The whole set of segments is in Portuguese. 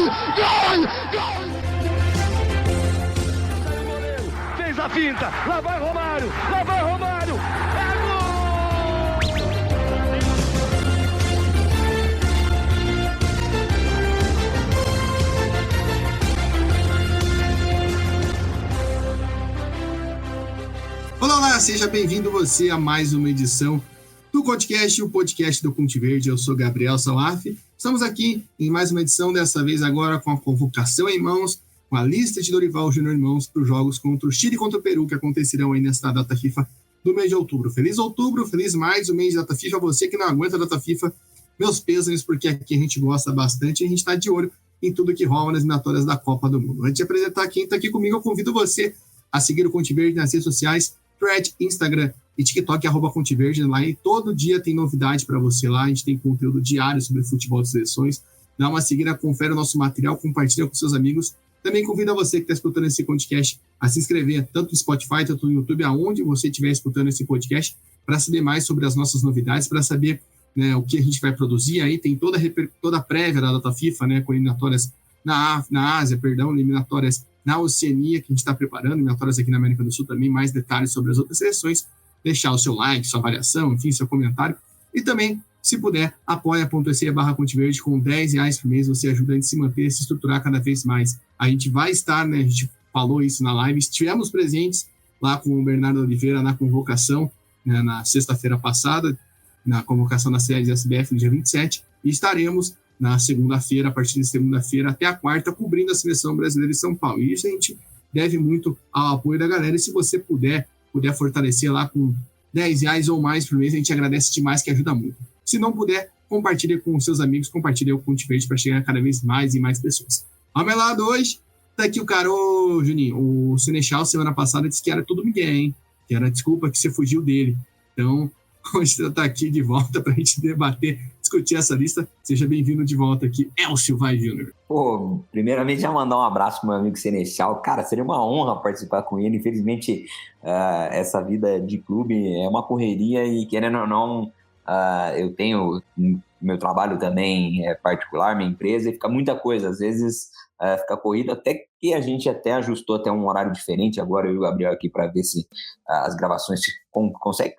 Gol! Gol! Fez a finta, lá vai Romário, lá vai Romário, é gol! Olá, seja bem-vindo você a mais uma edição do podcast, o podcast do Ponte Verde. Eu sou Gabriel Salaf. Estamos aqui em mais uma edição, dessa vez agora com a convocação em mãos, com a lista de Dorival Júnior em mãos para os jogos contra o Chile e contra o Peru, que acontecerão aí nesta data FIFA do mês de outubro. Feliz outubro, feliz mais um mês de data FIFA. Você que não aguenta a data FIFA, meus pêsames, porque aqui a gente gosta bastante e a gente está de olho em tudo que rola nas eliminatórias da Copa do Mundo. Antes de apresentar quem está aqui comigo, eu convido você a seguir o Ponte Verde nas redes sociais, Thread, Instagram e TikTok, @Ponte Verde. Lá e todo dia tem novidade para você lá. A gente tem conteúdo diário sobre futebol de seleções. Dá uma seguida, confere o nosso material, compartilha com seus amigos. Também convido a você que está escutando esse podcast a se inscrever tanto no Spotify, tanto no YouTube, aonde você estiver escutando esse podcast, para saber mais sobre as nossas novidades, para saber, né, o que a gente vai produzir. Aí tem toda a prévia da data FIFA, né, com eliminatórias na Ásia, eliminatórias na Oceania, que a gente está preparando, eliminatórias aqui na América do Sul também, mais detalhes sobre as outras seleções, deixar o seu like, sua avaliação, enfim, seu comentário, e também, se puder, apoia.se/Ponte Verde, com R$10 por mês, você ajuda a gente se manter, se estruturar cada vez mais. A gente vai estar, né, a gente falou isso na live, estivemos presentes lá com o Bernardo Oliveira na convocação, né, na sexta-feira passada, na convocação da série SBF no dia 27, e estaremos na segunda-feira, a partir de segunda-feira até a quarta, cobrindo a seleção brasileira de São Paulo. E isso a gente deve muito ao apoio da galera. E se você puder fortalecer lá com R$10 ou mais por mês, a gente agradece demais, que ajuda muito. Se não puder, compartilhe com os seus amigos, compartilhe o Ponte Verde para chegar a cada vez mais e mais pessoas. Ao meu lado hoje, tá aqui o cara, ô Juninho, o Senechal semana passada disse que era tudo Miguel, hein? Que era desculpa que você fugiu dele. Então, hoje você tá aqui de volta para a gente debater, discutir essa lista. Seja bem-vindo de volta aqui, Elcio Vai Júnior. Pô, primeiramente já mandar um abraço pro meu amigo Senechal. Cara, seria uma honra participar com ele. Infelizmente, essa vida de clube é uma correria e, querendo ou não, eu tenho meu trabalho também particular, minha empresa, e fica muita coisa. Às vezes fica corrida, até que a gente até ajustou até um horário diferente agora, eu e o Gabriel aqui, para ver se as gravações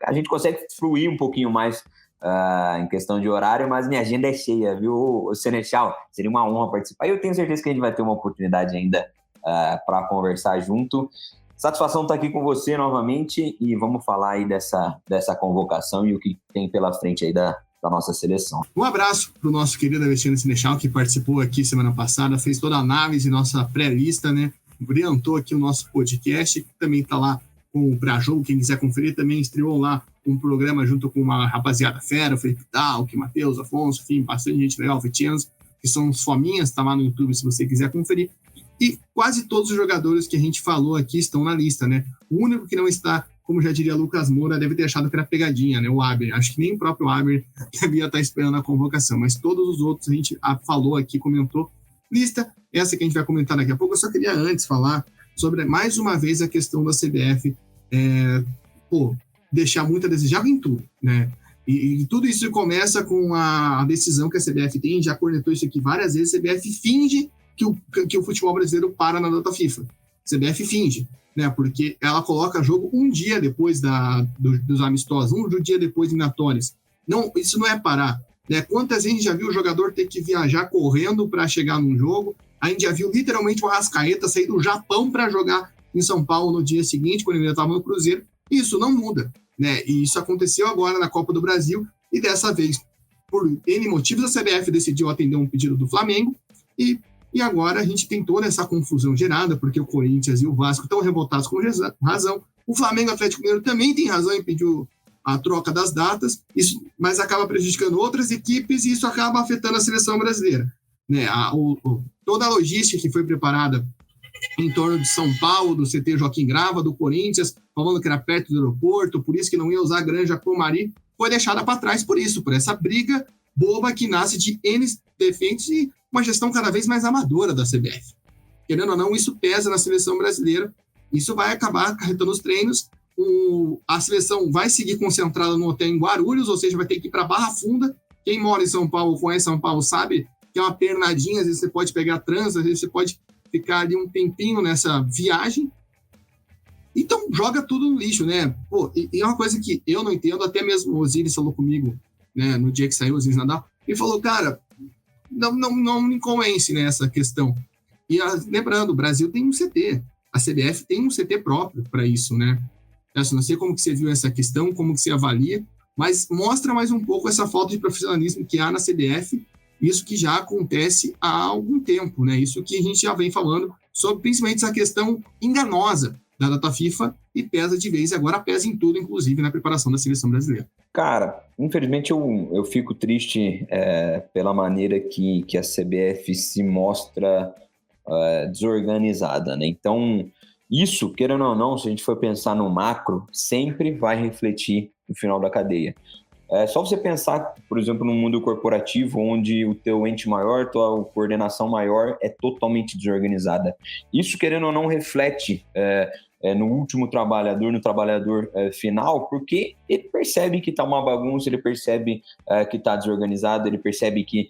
a gente consegue fluir um pouquinho mais em questão de horário, mas minha agenda é cheia, viu, Senechal? Seria uma honra participar, e eu tenho certeza que a gente vai ter uma oportunidade ainda para conversar junto. Satisfação estar aqui com você novamente, e vamos falar aí dessa convocação e o que tem pela frente aí da nossa seleção. Um abraço para o nosso querido Alexandre Senechal, que participou aqui semana passada, fez toda a análise, nossa pré-lista, né? Brilhantou aqui o nosso podcast, que também está lá com o pré-jogo, quem quiser conferir, também estreou lá um programa junto com uma rapaziada fera, o Felipe Dalk, Matheus, Afonso, enfim, bastante gente legal, Fetianos, que são os fominhas, tá lá no YouTube se você quiser conferir. E quase todos os jogadores que a gente falou aqui estão na lista, né? O único que não está, como já diria Lucas Moura, deve ter achado que era pegadinha, né? O Aber. Acho que nem o próprio Aber devia estar esperando a convocação, mas todos os outros a gente falou aqui, comentou. Lista, essa que a gente vai comentar daqui a pouco. Eu só queria antes falar sobre, mais uma vez, a questão da CBF deixar muito a desejar em tudo, né? E tudo isso começa com a decisão que a CBF tem, já cornetou isso aqui várias vezes. A CBF finge que o futebol brasileiro para na data FIFA. A CBF finge, né? Porque ela coloca jogo um dia depois dos amistosos, um dia depois de eliminatórias. Não, isso não é parar, né? Quantas vezes a gente já viu o jogador ter que viajar correndo para chegar num jogo? A gente já viu literalmente o Arrascaeta sair do Japão para jogar em São Paulo no dia seguinte, quando ele estava no Cruzeiro. Isso não muda, né? E isso aconteceu agora na Copa do Brasil, e dessa vez, por N motivos, a CBF decidiu atender um pedido do Flamengo, e agora a gente tem toda essa confusão gerada, porque o Corinthians e o Vasco estão revoltados com razão. O Flamengo e o Atlético Mineiro também tem razão em pedir a troca das datas, mas acaba prejudicando outras equipes, e isso acaba afetando a seleção brasileira, né? Toda a logística que foi preparada em torno de São Paulo, do CT Joaquim Grava, do Corinthians, falando que era perto do aeroporto, por isso que não ia usar a Granja Comari, foi deixada para trás por essa briga boba que nasce de N defeitos e uma gestão cada vez mais amadora da CBF. Querendo ou não, isso pesa na seleção brasileira, isso vai acabar acarretando os treinos. A seleção vai seguir concentrada no hotel em Guarulhos, ou seja, vai ter que ir para Barra Funda. Quem mora em São Paulo, conhece São Paulo, sabe que é uma pernadinha, às vezes você pode pegar trânsito, às vezes você pode ficar ali um tempinho nessa viagem. Então, joga tudo no lixo, né? Pô, e é uma coisa que eu não entendo, até mesmo o Osiris falou comigo, né, no dia que saiu o Osiris Nadal, ele falou, cara, não me convence nessa questão. E lembrando, o Brasil tem um CT, a CBF tem um CT próprio para isso, né? Eu não sei como que você viu essa questão, como que você avalia, mas mostra mais um pouco essa falta de profissionalismo que há na CBF, isso que já acontece há algum tempo, né? Isso que a gente já vem falando sobre principalmente essa questão enganosa da data FIFA e pesa de vez, e agora pesa em tudo, inclusive na preparação da seleção brasileira. Cara, infelizmente eu fico triste pela maneira que a CBF se mostra desorganizada, né? Então, isso, querendo ou não, se a gente for pensar no macro, sempre vai refletir no final da cadeia. É só você pensar, por exemplo, no mundo corporativo, onde o teu ente maior, tua coordenação maior é totalmente desorganizada. Isso, querendo ou não, reflete no último trabalhador, no trabalhador final, porque ele percebe que está uma bagunça, ele percebe que está desorganizado, ele percebe que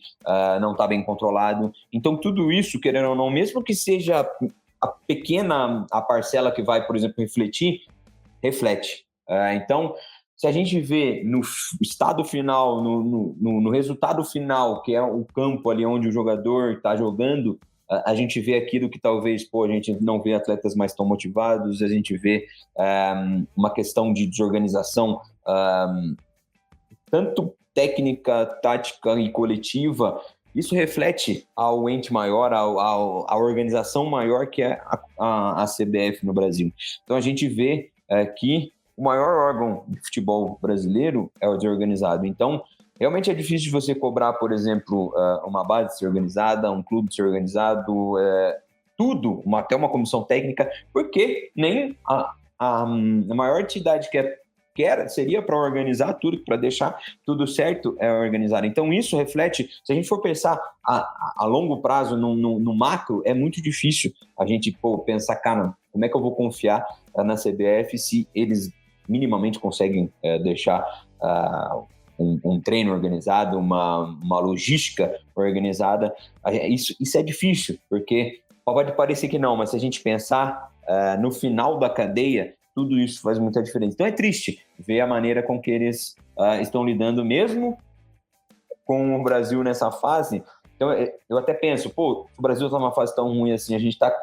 não está bem controlado. Então, tudo isso, querendo ou não, mesmo que seja a parcela que vai, por exemplo, reflete. Então, se a gente vê no estado final, no resultado final, que é o campo ali onde o jogador está jogando, a gente vê aquilo que talvez, a gente não vê atletas mais tão motivados, a gente vê uma questão de desorganização, tanto técnica, tática e coletiva. Isso reflete ao ente maior, à organização maior que é a CBF no Brasil. Então a gente vê que o maior órgão de futebol brasileiro é o desorganizado. Então, realmente é difícil de você cobrar, por exemplo, uma base ser organizada, um clube ser organizado, tudo, até uma comissão técnica, porque nem a maior entidade seria para organizar tudo, para deixar tudo certo, é organizar. Então, isso reflete, se a gente for pensar a longo prazo, no macro, é muito difícil a gente pensar, cara, como é que eu vou confiar na CBF se eles minimamente conseguem deixar um treino organizado, uma logística organizada. Isso é difícil, porque pode parecer que não, mas se a gente pensar no final da cadeia, tudo isso faz muita diferença. Então é triste ver a maneira com que eles estão lidando, mesmo com o Brasil nessa fase. Então eu até penso, se o Brasil está numa fase tão ruim assim, a gente está...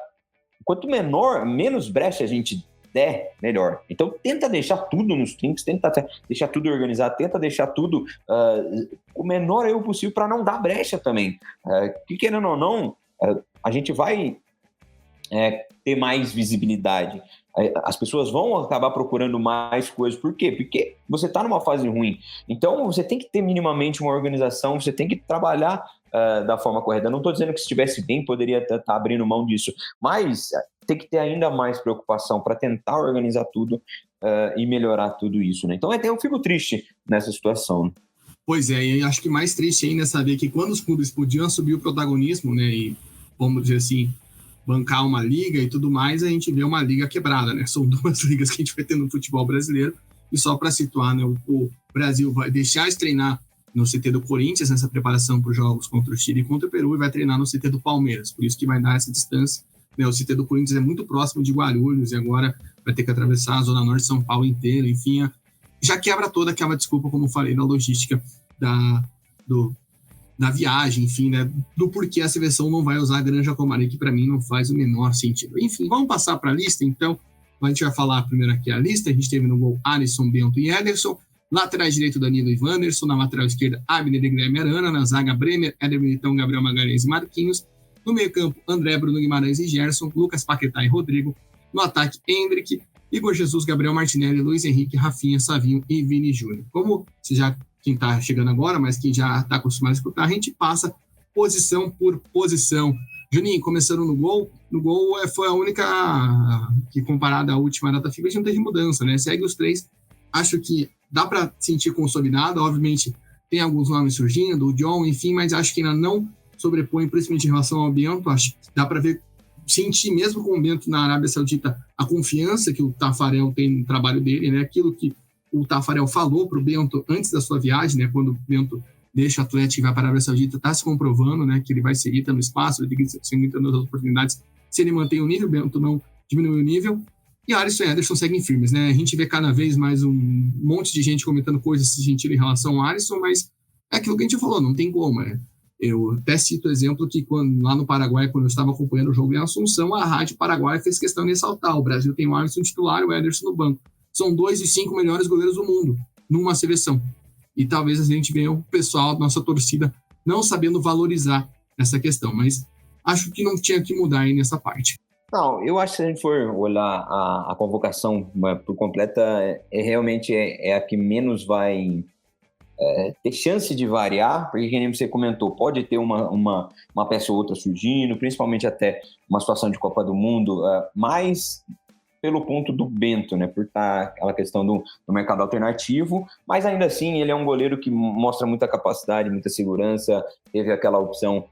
Quanto menos brecha a gente der, melhor. Então, tenta deixar tudo nos trinques, tenta deixar tudo organizado, tenta deixar tudo o menor erro possível para não dar brecha também. Que querendo ou não, a gente vai ter mais visibilidade. As pessoas vão acabar procurando mais coisas. Por quê? Porque você está numa fase ruim. Então, você tem que ter minimamente uma organização, você tem que trabalhar da forma correta. Eu não estou dizendo que se estivesse bem, poderia estar abrindo mão disso, mas tem que ter ainda mais preocupação para tentar organizar tudo e melhorar tudo isso, né? Então, eu fico triste nessa situação. Pois é, e acho que mais triste ainda é saber que quando os clubes podiam subir o protagonismo, né, e, vamos dizer assim, bancar uma liga e tudo mais, a gente vê uma liga quebrada, né? São 2 ligas que a gente vai ter no futebol brasileiro. E só para situar, né, o Brasil vai deixar de treinar no CT do Corinthians, nessa preparação para os jogos contra o Chile e contra o Peru, e vai treinar no CT do Palmeiras. Por isso que vai dar essa distância. Né? O CT do Corinthians é muito próximo de Guarulhos e agora vai ter que atravessar a Zona Norte de São Paulo inteira. Enfim, já quebra toda aquela desculpa, como eu falei, da logística da viagem, enfim, né, do porquê a seleção não vai usar a Granja Comari, que para mim não faz o menor sentido. Enfim, vamos passar para a lista, então. A gente vai falar primeiro aqui a lista. A gente teve no gol Alisson, Bento e Ederson. Laterais direito, Danilo e Wanderson. Na lateral esquerda, Abner e Guilherme Arana. Na zaga, Bremer, Éder Militão, Gabriel Magalhães e Marquinhos. No meio campo, André, Bruno Guimarães e Gerson. Lucas Paquetá e Rodrigo. No ataque, Hendrick, Igor Jesus, Gabriel Martinelli, Luiz Henrique, Rafinha, Savinho e Vini Júnior. Como quem está chegando agora, mas quem já está acostumado a escutar, a gente passa posição por posição. Juninho, começando no gol foi a única que, comparada à última data FIFA, a gente não teve mudança, né? Segue os 3. Acho que dá para sentir consolidado. Obviamente, tem alguns nomes surgindo, o John, enfim, mas acho que ainda não sobrepõe, principalmente em relação ao Bento. Acho que dá para sentir, mesmo com o Bento na Arábia Saudita, a confiança que o Taffarel tem no trabalho dele, né? Aquilo que o Taffarel falou para o Bento antes da sua viagem, né? Quando o Bento deixa o atleta que vai para a Arábia Saudita, está se comprovando, né, que ele vai seguir no espaço, ele tem que seguir tendo as oportunidades, se ele mantém o nível, Bento não diminui o nível, e Alisson e Ederson seguem firmes, né, a gente vê cada vez mais um monte de gente comentando coisas sentindo em relação ao Alisson, mas é aquilo que a gente falou, não tem como, Eu até cito o exemplo que lá no Paraguai, quando eu estava acompanhando o jogo em Assunção, a Rádio Paraguai fez questão de ressaltar, o Brasil tem o Alisson titular e o Ederson no banco, são 2 dos 5 melhores goleiros do mundo numa seleção. E talvez a gente venha o pessoal, nossa torcida, não sabendo valorizar essa questão. Mas acho que não tinha que mudar aí nessa parte. Não, eu acho que se a gente for olhar a convocação por completa, realmente é a que menos vai ter chance de variar, porque, como você comentou, pode ter uma peça ou outra surgindo, principalmente até uma situação de Copa do Mundo, mas pelo ponto do Bento, né, por estar aquela questão do mercado alternativo, mas ainda assim ele é um goleiro que mostra muita capacidade, muita segurança, teve aquela opção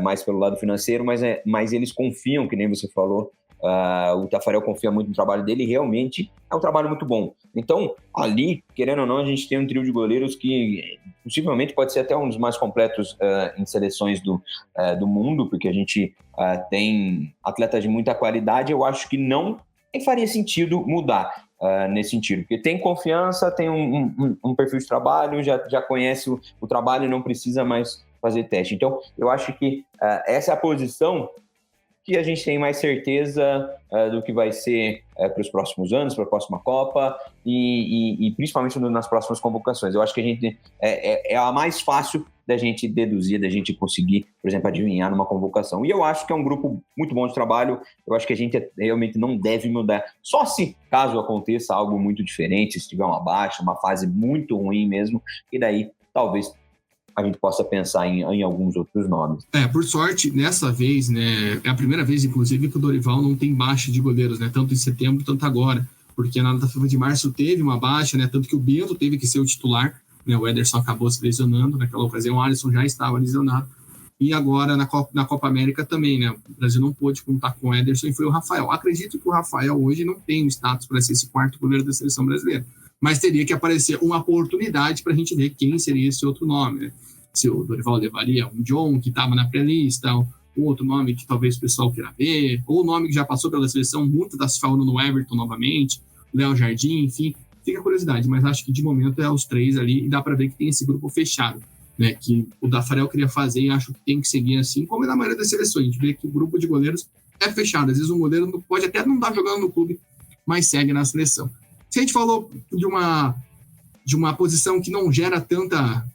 mais pelo lado financeiro, mas eles confiam, que nem você falou, o Taffarel confia muito no trabalho dele, e realmente é um trabalho muito bom. Então, ali, querendo ou não, a gente tem um trio de goleiros que possivelmente pode ser até um dos mais completos em seleções do mundo, porque a gente tem atletas de muita qualidade. Eu acho que não faria sentido mudar nesse sentido, porque tem confiança, tem um perfil de trabalho, já conhece o trabalho e não precisa mais fazer teste. Então, eu acho que essa é a posição que a gente tem mais certeza do que vai ser para os próximos anos, para a próxima Copa e principalmente nas próximas convocações. Eu acho que a gente é a mais fácil da gente deduzir, da gente conseguir, por exemplo, adivinhar numa convocação. E eu acho que é um grupo muito bom de trabalho, eu acho que a gente realmente não deve mudar. Só se, caso aconteça algo muito diferente, se tiver uma baixa, uma fase muito ruim mesmo, e daí talvez a gente possa pensar em alguns outros nomes. Por sorte, nessa vez, né, é a primeira vez, inclusive, que o Dorival não tem baixa de goleiros, né, tanto em setembro, tanto agora, porque na data de março teve uma baixa, né, tanto que o Bento teve que ser o titular, né, o Ederson acabou se lesionando, naquela ocasião o Alisson já estava lesionado, e agora na Copa América também, né, o Brasil não pôde contar com o Ederson e foi o Rafael. Acredito que o Rafael hoje não tem o status para ser esse quarto goleiro da seleção brasileira, mas teria que aparecer uma oportunidade para a gente ver quem seria esse outro nome, né? Se o Dorival levaria um John, que estava na pré-lista, ou outro nome que talvez o pessoal queira ver, ou o nome que já passou pela seleção, muito está se falando no Everton novamente, Léo Jardim, enfim, fica a curiosidade, mas acho que de momento é os 3 ali, e dá para ver que tem esse grupo fechado, né, que o Taffarel queria fazer e acho que tem que seguir assim, como é na maioria das seleções, a gente vê que o grupo de goleiros é fechado, às vezes um goleiro pode até não estar jogando no clube, mas segue na seleção. Se a gente falou de uma posição que não gera tanta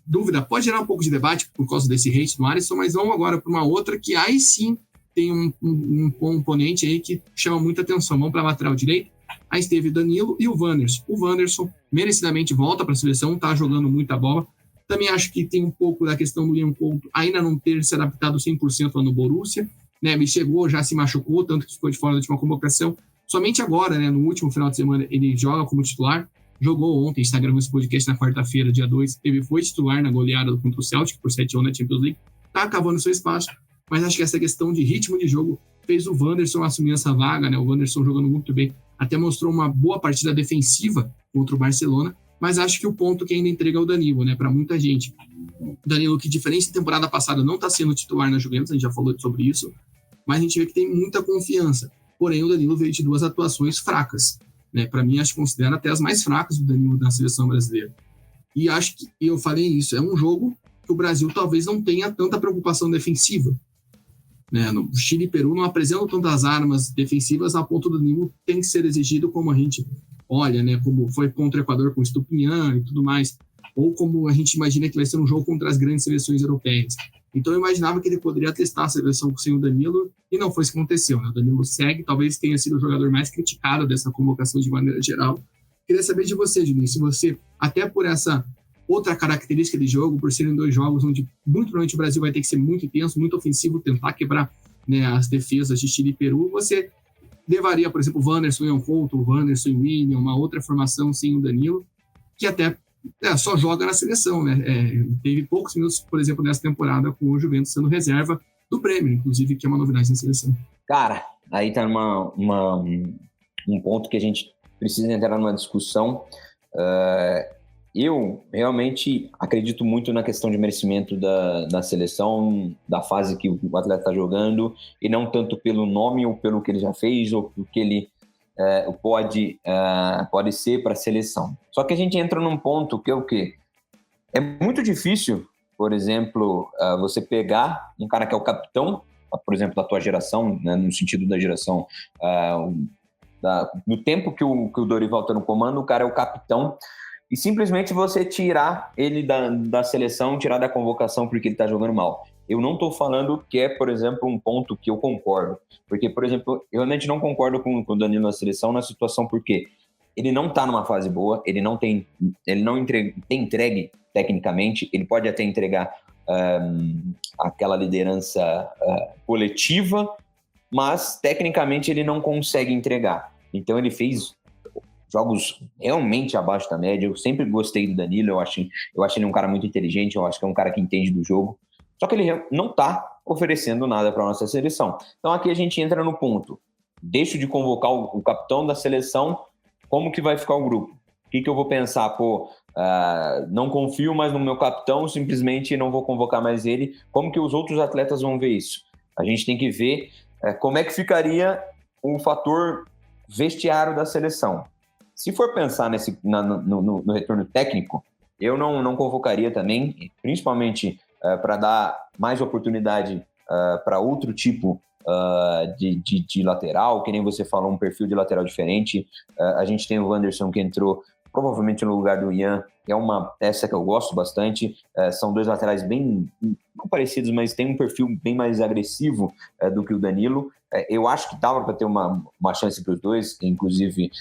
dúvida, pode gerar um pouco de debate por causa desse hate no Alisson, mas vamos agora para uma outra que aí sim tem um componente aí que chama muita atenção. Vamos para a lateral direita, aí esteve o Danilo e o Wanderson. O Wanderson merecidamente volta para a seleção, está jogando muita bola. Também acho que tem um pouco da questão do Ian Couto ainda não ter se adaptado 100% lá no Borussia, né? Ele chegou, já se machucou, tanto que ficou de fora da última convocação. Somente agora, né, no último final de semana, ele joga como titular. Jogou ontem, está gravando esse podcast na quarta-feira, dia 2. Ele foi titular na goleada contra o Celtic por 7-1 na Champions League. Está acabando seu espaço, mas acho que essa questão de ritmo de jogo fez o Wanderson assumir essa vaga, né? O Wanderson jogando muito bem, até mostrou uma boa partida defensiva contra o Barcelona, mas acho que o ponto que ainda entrega é o Danilo, né? Para muita gente. O Danilo, que diferente da temporada passada, não está sendo titular na Juventus, a gente já falou sobre isso, mas a gente vê que tem muita confiança. Porém, o Danilo veio de 2 atuações fracas. Né, para mim, acho que considero até as mais fracas do Danilo na seleção brasileira. E acho que, eu falei isso, é um jogo que o Brasil talvez não tenha tanta preocupação defensiva. Né? No Chile e Peru não apresentam tantas armas defensivas a ponto do Danilo tem que ser exigido como a gente olha, né? Como foi contra o Equador com o Estupinhan e tudo mais, ou como a gente imagina que vai ser um jogo contra as grandes seleções europeias. Então eu imaginava que ele poderia testar a seleção sem o Danilo, e não foi isso que aconteceu, né? O Danilo segue, talvez tenha sido o jogador mais criticado dessa convocação de maneira geral. Queria saber de você, Juninho, se você, até por essa outra característica de jogo, por serem 2 jogos onde muito provavelmente o Brasil vai ter que ser muito intenso, muito ofensivo, tentar quebrar, né, as defesas de Chile e Peru, você levaria, por exemplo, o Wanderson e o Couto, o Wanderson e o William, uma outra formação sem o Danilo, que até só joga na seleção, né? Teve poucos minutos, por exemplo, nessa temporada com o Juventus sendo reserva do Prêmio, inclusive, que é uma novidade na seleção. Cara, aí tá um ponto que a gente precisa entrar numa discussão. Eu realmente acredito muito na questão de merecimento da seleção, da fase que o atleta está jogando, e não tanto pelo nome ou pelo que ele já fez ou pelo que ele pode ser para a seleção. Só que a gente entra num ponto que é o quê? É muito difícil, por exemplo, você pegar um cara que é o capitão, por exemplo, da tua geração, né, no sentido da geração, no tempo que o Dorival está no comando, o cara é o capitão, e simplesmente você tirar ele da seleção, tirar da convocação porque ele está jogando mal. Eu não estou falando que é, por exemplo, um ponto que eu concordo. Porque, por exemplo, eu realmente não concordo com o Danilo na seleção na situação porque ele não está numa fase boa, ele não tem entregue tecnicamente, ele pode até entregar aquela liderança coletiva, mas tecnicamente ele não consegue entregar. Então ele fez jogos realmente abaixo da média. Eu sempre gostei do Danilo, eu acho ele um cara muito inteligente, eu acho que é um cara que entende do jogo, só que ele não está oferecendo nada para a nossa seleção. Então aqui a gente entra no ponto, deixo de convocar o capitão da seleção, como que vai ficar o grupo? O que eu vou pensar? Não confio mais no meu capitão, simplesmente não vou convocar mais ele. Como que os outros atletas vão ver isso? A gente tem que ver como é que ficaria o fator vestiário da seleção. Se for pensar no retorno técnico, eu não convocaria também, principalmente para dar mais oportunidade para outro tipo de lateral, que nem você falou, um perfil de lateral diferente. A gente tem o Wanderson que entrou provavelmente no lugar do Ian, que é uma peça que eu gosto bastante. São dois laterais bem não parecidos, mas tem um perfil bem mais agressivo do que o Danilo. Eu acho que dava para ter uma chance para os dois, inclusive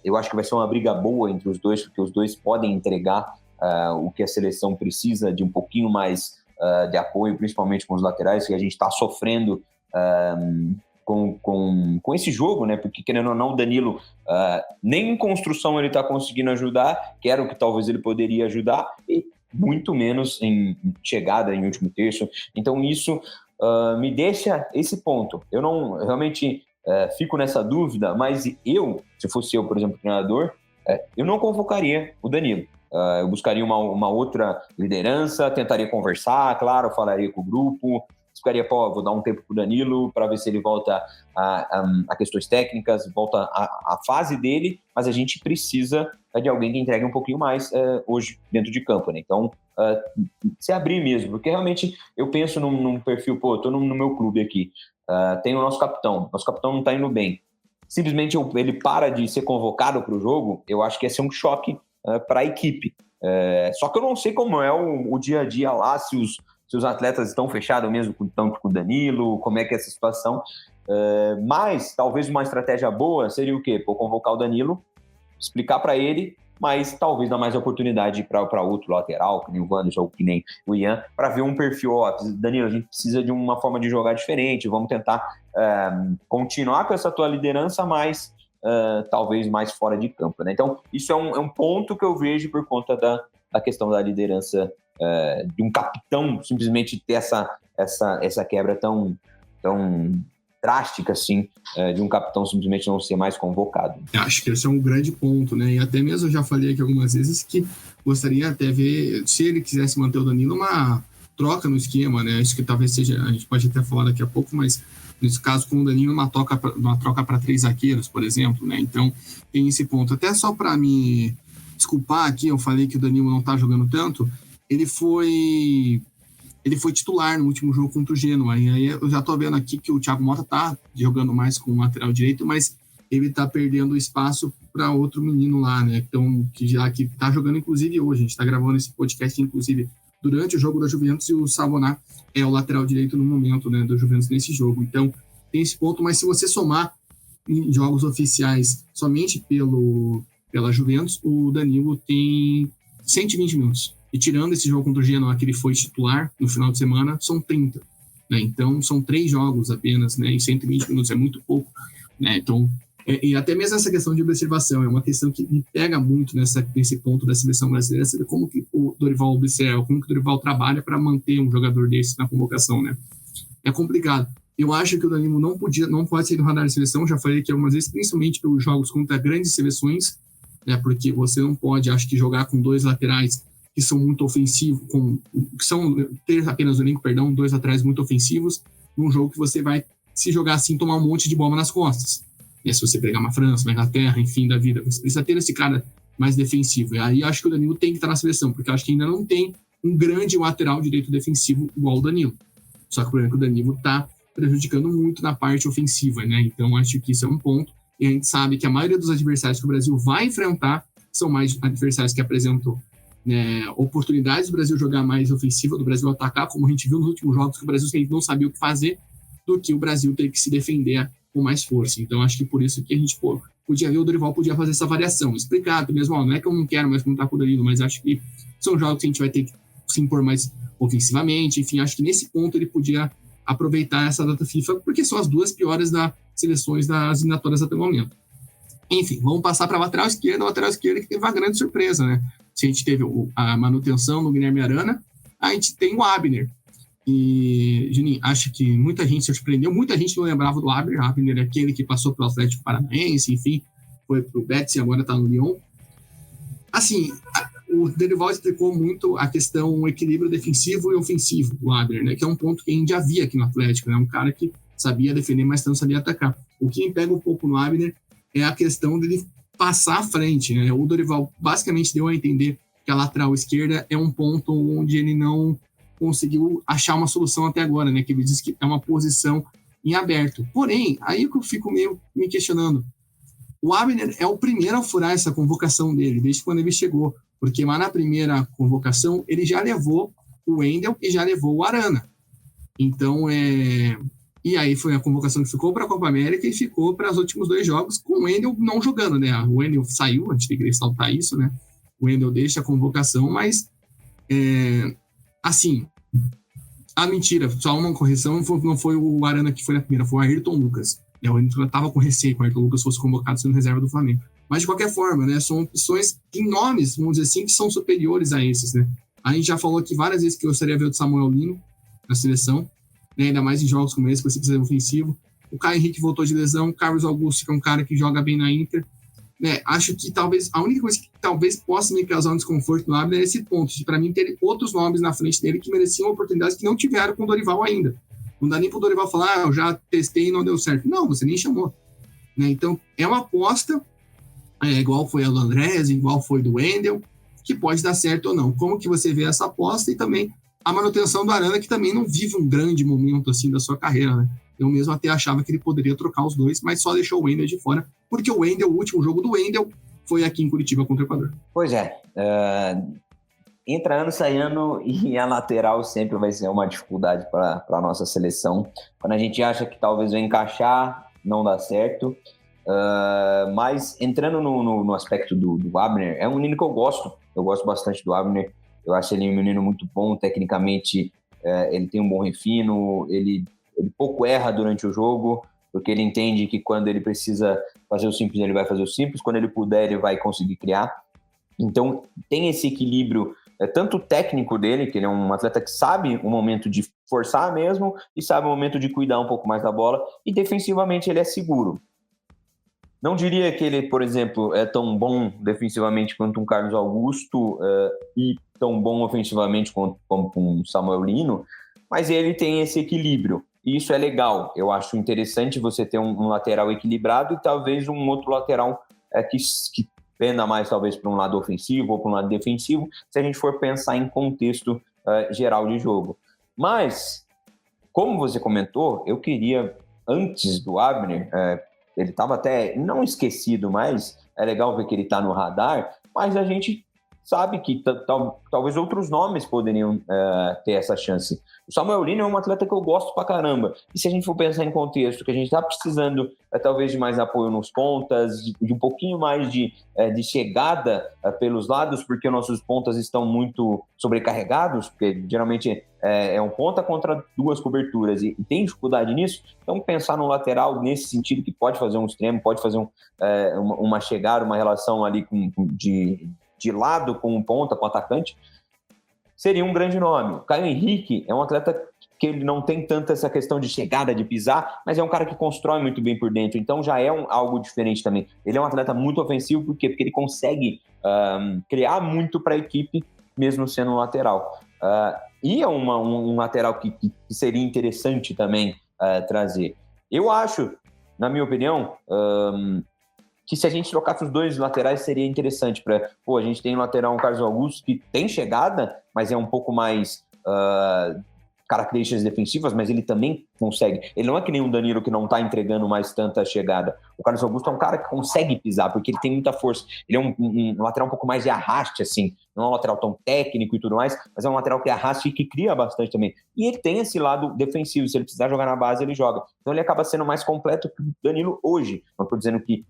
eu acho que vai ser uma briga boa entre os dois, porque os dois podem entregar o que a seleção precisa de um pouquinho mais de apoio, principalmente com os laterais, que a gente está sofrendo com esse jogo, né? Porque, querendo ou não, o Danilo nem em construção ele está conseguindo ajudar, que era o que talvez ele poderia ajudar, e muito menos em chegada, em último terço. Então isso me deixa esse ponto. Eu não realmente fico nessa dúvida, mas se fosse eu, por exemplo, treinador, eu não convocaria o Danilo. Eu buscaria uma outra liderança, tentaria conversar, claro, falaria com o grupo, ficaria, vou dar um tempo pro Danilo para ver se ele volta a questões técnicas, volta a fase dele, mas a gente precisa de alguém que entregue um pouquinho mais hoje dentro de campo, né? Então, se abrir mesmo, porque realmente eu penso num perfil, tô no meu clube aqui, tem o nosso capitão não tá indo bem, simplesmente ele para de ser convocado para o jogo, eu acho que ia ser um choque para a equipe. Só que eu não sei como é o dia a dia lá, se os atletas estão fechados mesmo tanto com o Danilo, como é que é essa situação. Mas talvez uma estratégia boa seria o quê? Convocar o Danilo, explicar para ele, mas talvez dar mais oportunidade para outro lateral, que nem o Wanderson ou que nem o Ian, para ver um perfil. Danilo, a gente precisa de uma forma de jogar diferente, vamos tentar continuar com essa tua liderança, mas talvez mais fora de campo, né? Então, isso é um ponto que eu vejo por conta da questão da liderança de um capitão simplesmente ter essa quebra tão drástica assim, de um capitão simplesmente não ser mais convocado. Acho que esse é um grande ponto, né? E até mesmo eu já falei aqui algumas vezes que gostaria até ver, se ele quisesse manter o Danilo, uma troca no esquema, né? Acho que talvez seja, a gente pode até falar daqui a pouco, mas nesse caso com o Danilo, uma troca para 3 zagueiros, por exemplo, né? Então tem esse ponto. Até só para me desculpar aqui, eu falei que o Danilo não tá jogando tanto, ele foi titular no último jogo contra o Genoa. E aí eu já tô vendo aqui que o Thiago Motta tá jogando mais com o lateral direito, mas ele tá perdendo espaço para outro menino lá, né? Então, que tá jogando inclusive hoje. A gente tá gravando esse podcast, inclusive, durante o jogo da Juventus, e o Savoná é o lateral direito no momento, né, do Juventus nesse jogo. Então, tem esse ponto, mas se você somar em jogos oficiais somente pela Juventus, o Danilo tem 120 minutos. E tirando esse jogo contra o Genoa, que ele foi titular no final de semana, são 30. Né? Então, são 3 jogos apenas, né? Em 120 minutos, é muito pouco. Né? Então, e até mesmo essa questão de observação, é uma questão que me pega muito nesse ponto da seleção brasileira, saber como que o Dorival observa, como que o Dorival trabalha para manter um jogador desse na convocação, né? É complicado. Eu acho que o Danilo não pode ser no radar da seleção, já falei aqui algumas vezes, principalmente pelos jogos contra grandes seleções, né? Porque você não pode, acho que, jogar com dois laterais que são muito ofensivos, ter apenas o elenco, perdão, dois laterais muito ofensivos, num jogo que você vai, se jogar assim, tomar um monte de bomba nas costas. Se você pegar uma França, uma Inglaterra, enfim, da vida, você precisa ter esse cara mais defensivo. E aí acho que o Danilo tem que estar na seleção, porque acho que ainda não tem um grande lateral direito defensivo igual o Danilo. Só que o problema é que o Danilo está prejudicando muito na parte ofensiva, né? Então acho que isso é um ponto. E a gente sabe que a maioria dos adversários que o Brasil vai enfrentar são mais adversários que apresentam, né, oportunidades do Brasil jogar mais ofensiva, do Brasil atacar, como a gente viu nos últimos jogos, que o Brasil não sabia o que fazer, do que o Brasil ter que se defender com mais força. Então acho que por isso que a gente podia ver, o Dorival podia fazer essa variação, explicado mesmo, não é que eu não quero mais contar com o Danilo, mas acho que são jogos que a gente vai ter que se impor mais ofensivamente. Enfim, acho que nesse ponto ele podia aproveitar essa data FIFA, porque são as duas piores das seleções das eliminatórias até o momento. Enfim, vamos passar para a lateral esquerda que teve uma grande surpresa, né? Se a gente teve a manutenção no Guilherme Arana, a gente tem o Abner. E, Juninho, acho que muita gente se surpreendeu, muita gente não lembrava do Abner. O Abner é aquele que passou pelo Atlético Paranaense, enfim, foi pro Betis e agora está no Lyon. Assim, o Dorival explicou muito a questão, o equilíbrio defensivo e ofensivo do Abner, né? Que é um ponto que a gente já via aqui no Atlético, né? Um cara que sabia defender, mas não sabia atacar. O que me pega um pouco no Abner é a questão dele passar à frente, né? O Dorival basicamente deu a entender que a lateral esquerda é um ponto onde ele não conseguiu achar uma solução até agora, né? Que ele diz que é uma posição em aberto. Porém, aí que eu fico meio me questionando. O Abner é o primeiro a furar essa convocação dele, desde quando ele chegou. Porque lá na primeira convocação, ele já levou o Wendel e já levou o Arana. Então, E aí foi a convocação que ficou para a Copa América e ficou para os últimos 2 jogos, com o Wendel não jogando, né? O Wendel saiu, a gente tem que ressaltar isso, né? O Wendel deixa a convocação, mas, assim, mentira, só uma correção, não foi o Arana que foi na primeira, foi o Ayrton Lucas. O Wendel estava com receio que o Ayrton Lucas fosse convocado sendo reserva do Flamengo. Mas, de qualquer forma, né? São opções em nomes, vamos dizer assim, que são superiores a esses, né? A gente já falou aqui várias vezes que eu gostaria de ver o Samuel Lino na seleção, né, ainda mais em jogos como esse, que você precisa de ofensivo. O Caio Henrique voltou de lesão, o Carlos Augusto, que é um cara que joga bem na Inter. Né, acho que talvez a única coisa que talvez possa me causar um desconforto no Abner é esse ponto, de para mim ter outros nomes na frente dele que mereciam oportunidades que não tiveram com o Dorival ainda. Não dá nem para o Dorival falar, eu já testei e não deu certo. Não, você nem chamou. Né, então, é uma aposta, igual foi a do Andrés, igual foi do Wendel, que pode dar certo ou não. Como que você vê essa aposta e também a manutenção do Arana, que também não vive um grande momento assim da sua carreira, né? Eu mesmo até achava que ele poderia trocar os dois, mas só deixou o Wendel de fora, porque o último jogo do Wendel foi aqui em Curitiba contra o Equador. Pois é. Entra ano, sai ano, e a lateral sempre vai ser uma dificuldade para a nossa seleção. Quando a gente acha que talvez vai encaixar, não dá certo. Mas entrando no aspecto do Abner, é um menino que eu gosto bastante do Abner. Eu acho ele um menino muito bom, tecnicamente ele tem um bom refino, ele pouco erra durante o jogo, porque ele entende que quando ele precisa fazer o simples, ele vai fazer o simples, quando ele puder, ele vai conseguir criar. Então, tem esse equilíbrio, tanto técnico dele, que ele é um atleta que sabe o momento de forçar mesmo, e sabe o momento de cuidar um pouco mais da bola, e defensivamente ele é seguro. Não diria que ele, por exemplo, é tão bom defensivamente quanto um Carlos Augusto e tão bom ofensivamente como um Samuel Lino, mas ele tem esse equilíbrio. E isso é legal. Eu acho interessante você ter um lateral equilibrado e talvez um outro lateral que penda mais talvez para um lado ofensivo ou para um lado defensivo, se a gente for pensar em contexto geral de jogo. Mas, como você comentou, eu queria, antes do Abner... ele estava até, não esquecido, mas é legal ver que ele está no radar, mas a gente sabe que talvez outros nomes poderiam ter essa chance. O Samuel Lino é um atleta que eu gosto pra caramba, e se a gente for pensar em contexto, que a gente está precisando talvez de mais apoio nos pontas, de um pouquinho mais de chegada pelos lados, porque nossos pontas estão muito sobrecarregados, porque geralmente é um ponta contra 2 coberturas, e tem dificuldade nisso. Então pensar no lateral nesse sentido, que pode fazer um extremo, pode fazer uma chegada, uma relação ali de lado com um ponta, com o atacante, seria um grande nome. O Caio Henrique é um atleta que ele não tem tanta essa questão de chegada, de pisar, mas é um cara que constrói muito bem por dentro, então já é algo diferente também. Ele é um atleta muito ofensivo, por quê? Porque ele consegue criar muito para a equipe, mesmo sendo um lateral. E é um lateral que seria interessante também trazer. Eu acho, na minha opinião, que se a gente trocasse os dois laterais seria interessante. A gente tem um lateral, um Carlos Augusto, que tem chegada, mas é um pouco mais características defensivas, mas ele também consegue. Ele não é que nem um Danilo que não está entregando mais tanta chegada. O Carlos Augusto é um cara que consegue pisar, porque ele tem muita força. Ele é um lateral um pouco mais de arraste, assim. Não é um lateral tão técnico e tudo mais, mas é um lateral que arrasta e que cria bastante também. E ele tem esse lado defensivo. Se ele precisar jogar na base, ele joga. Então ele acaba sendo mais completo que o Danilo hoje. Não estou dizendo que,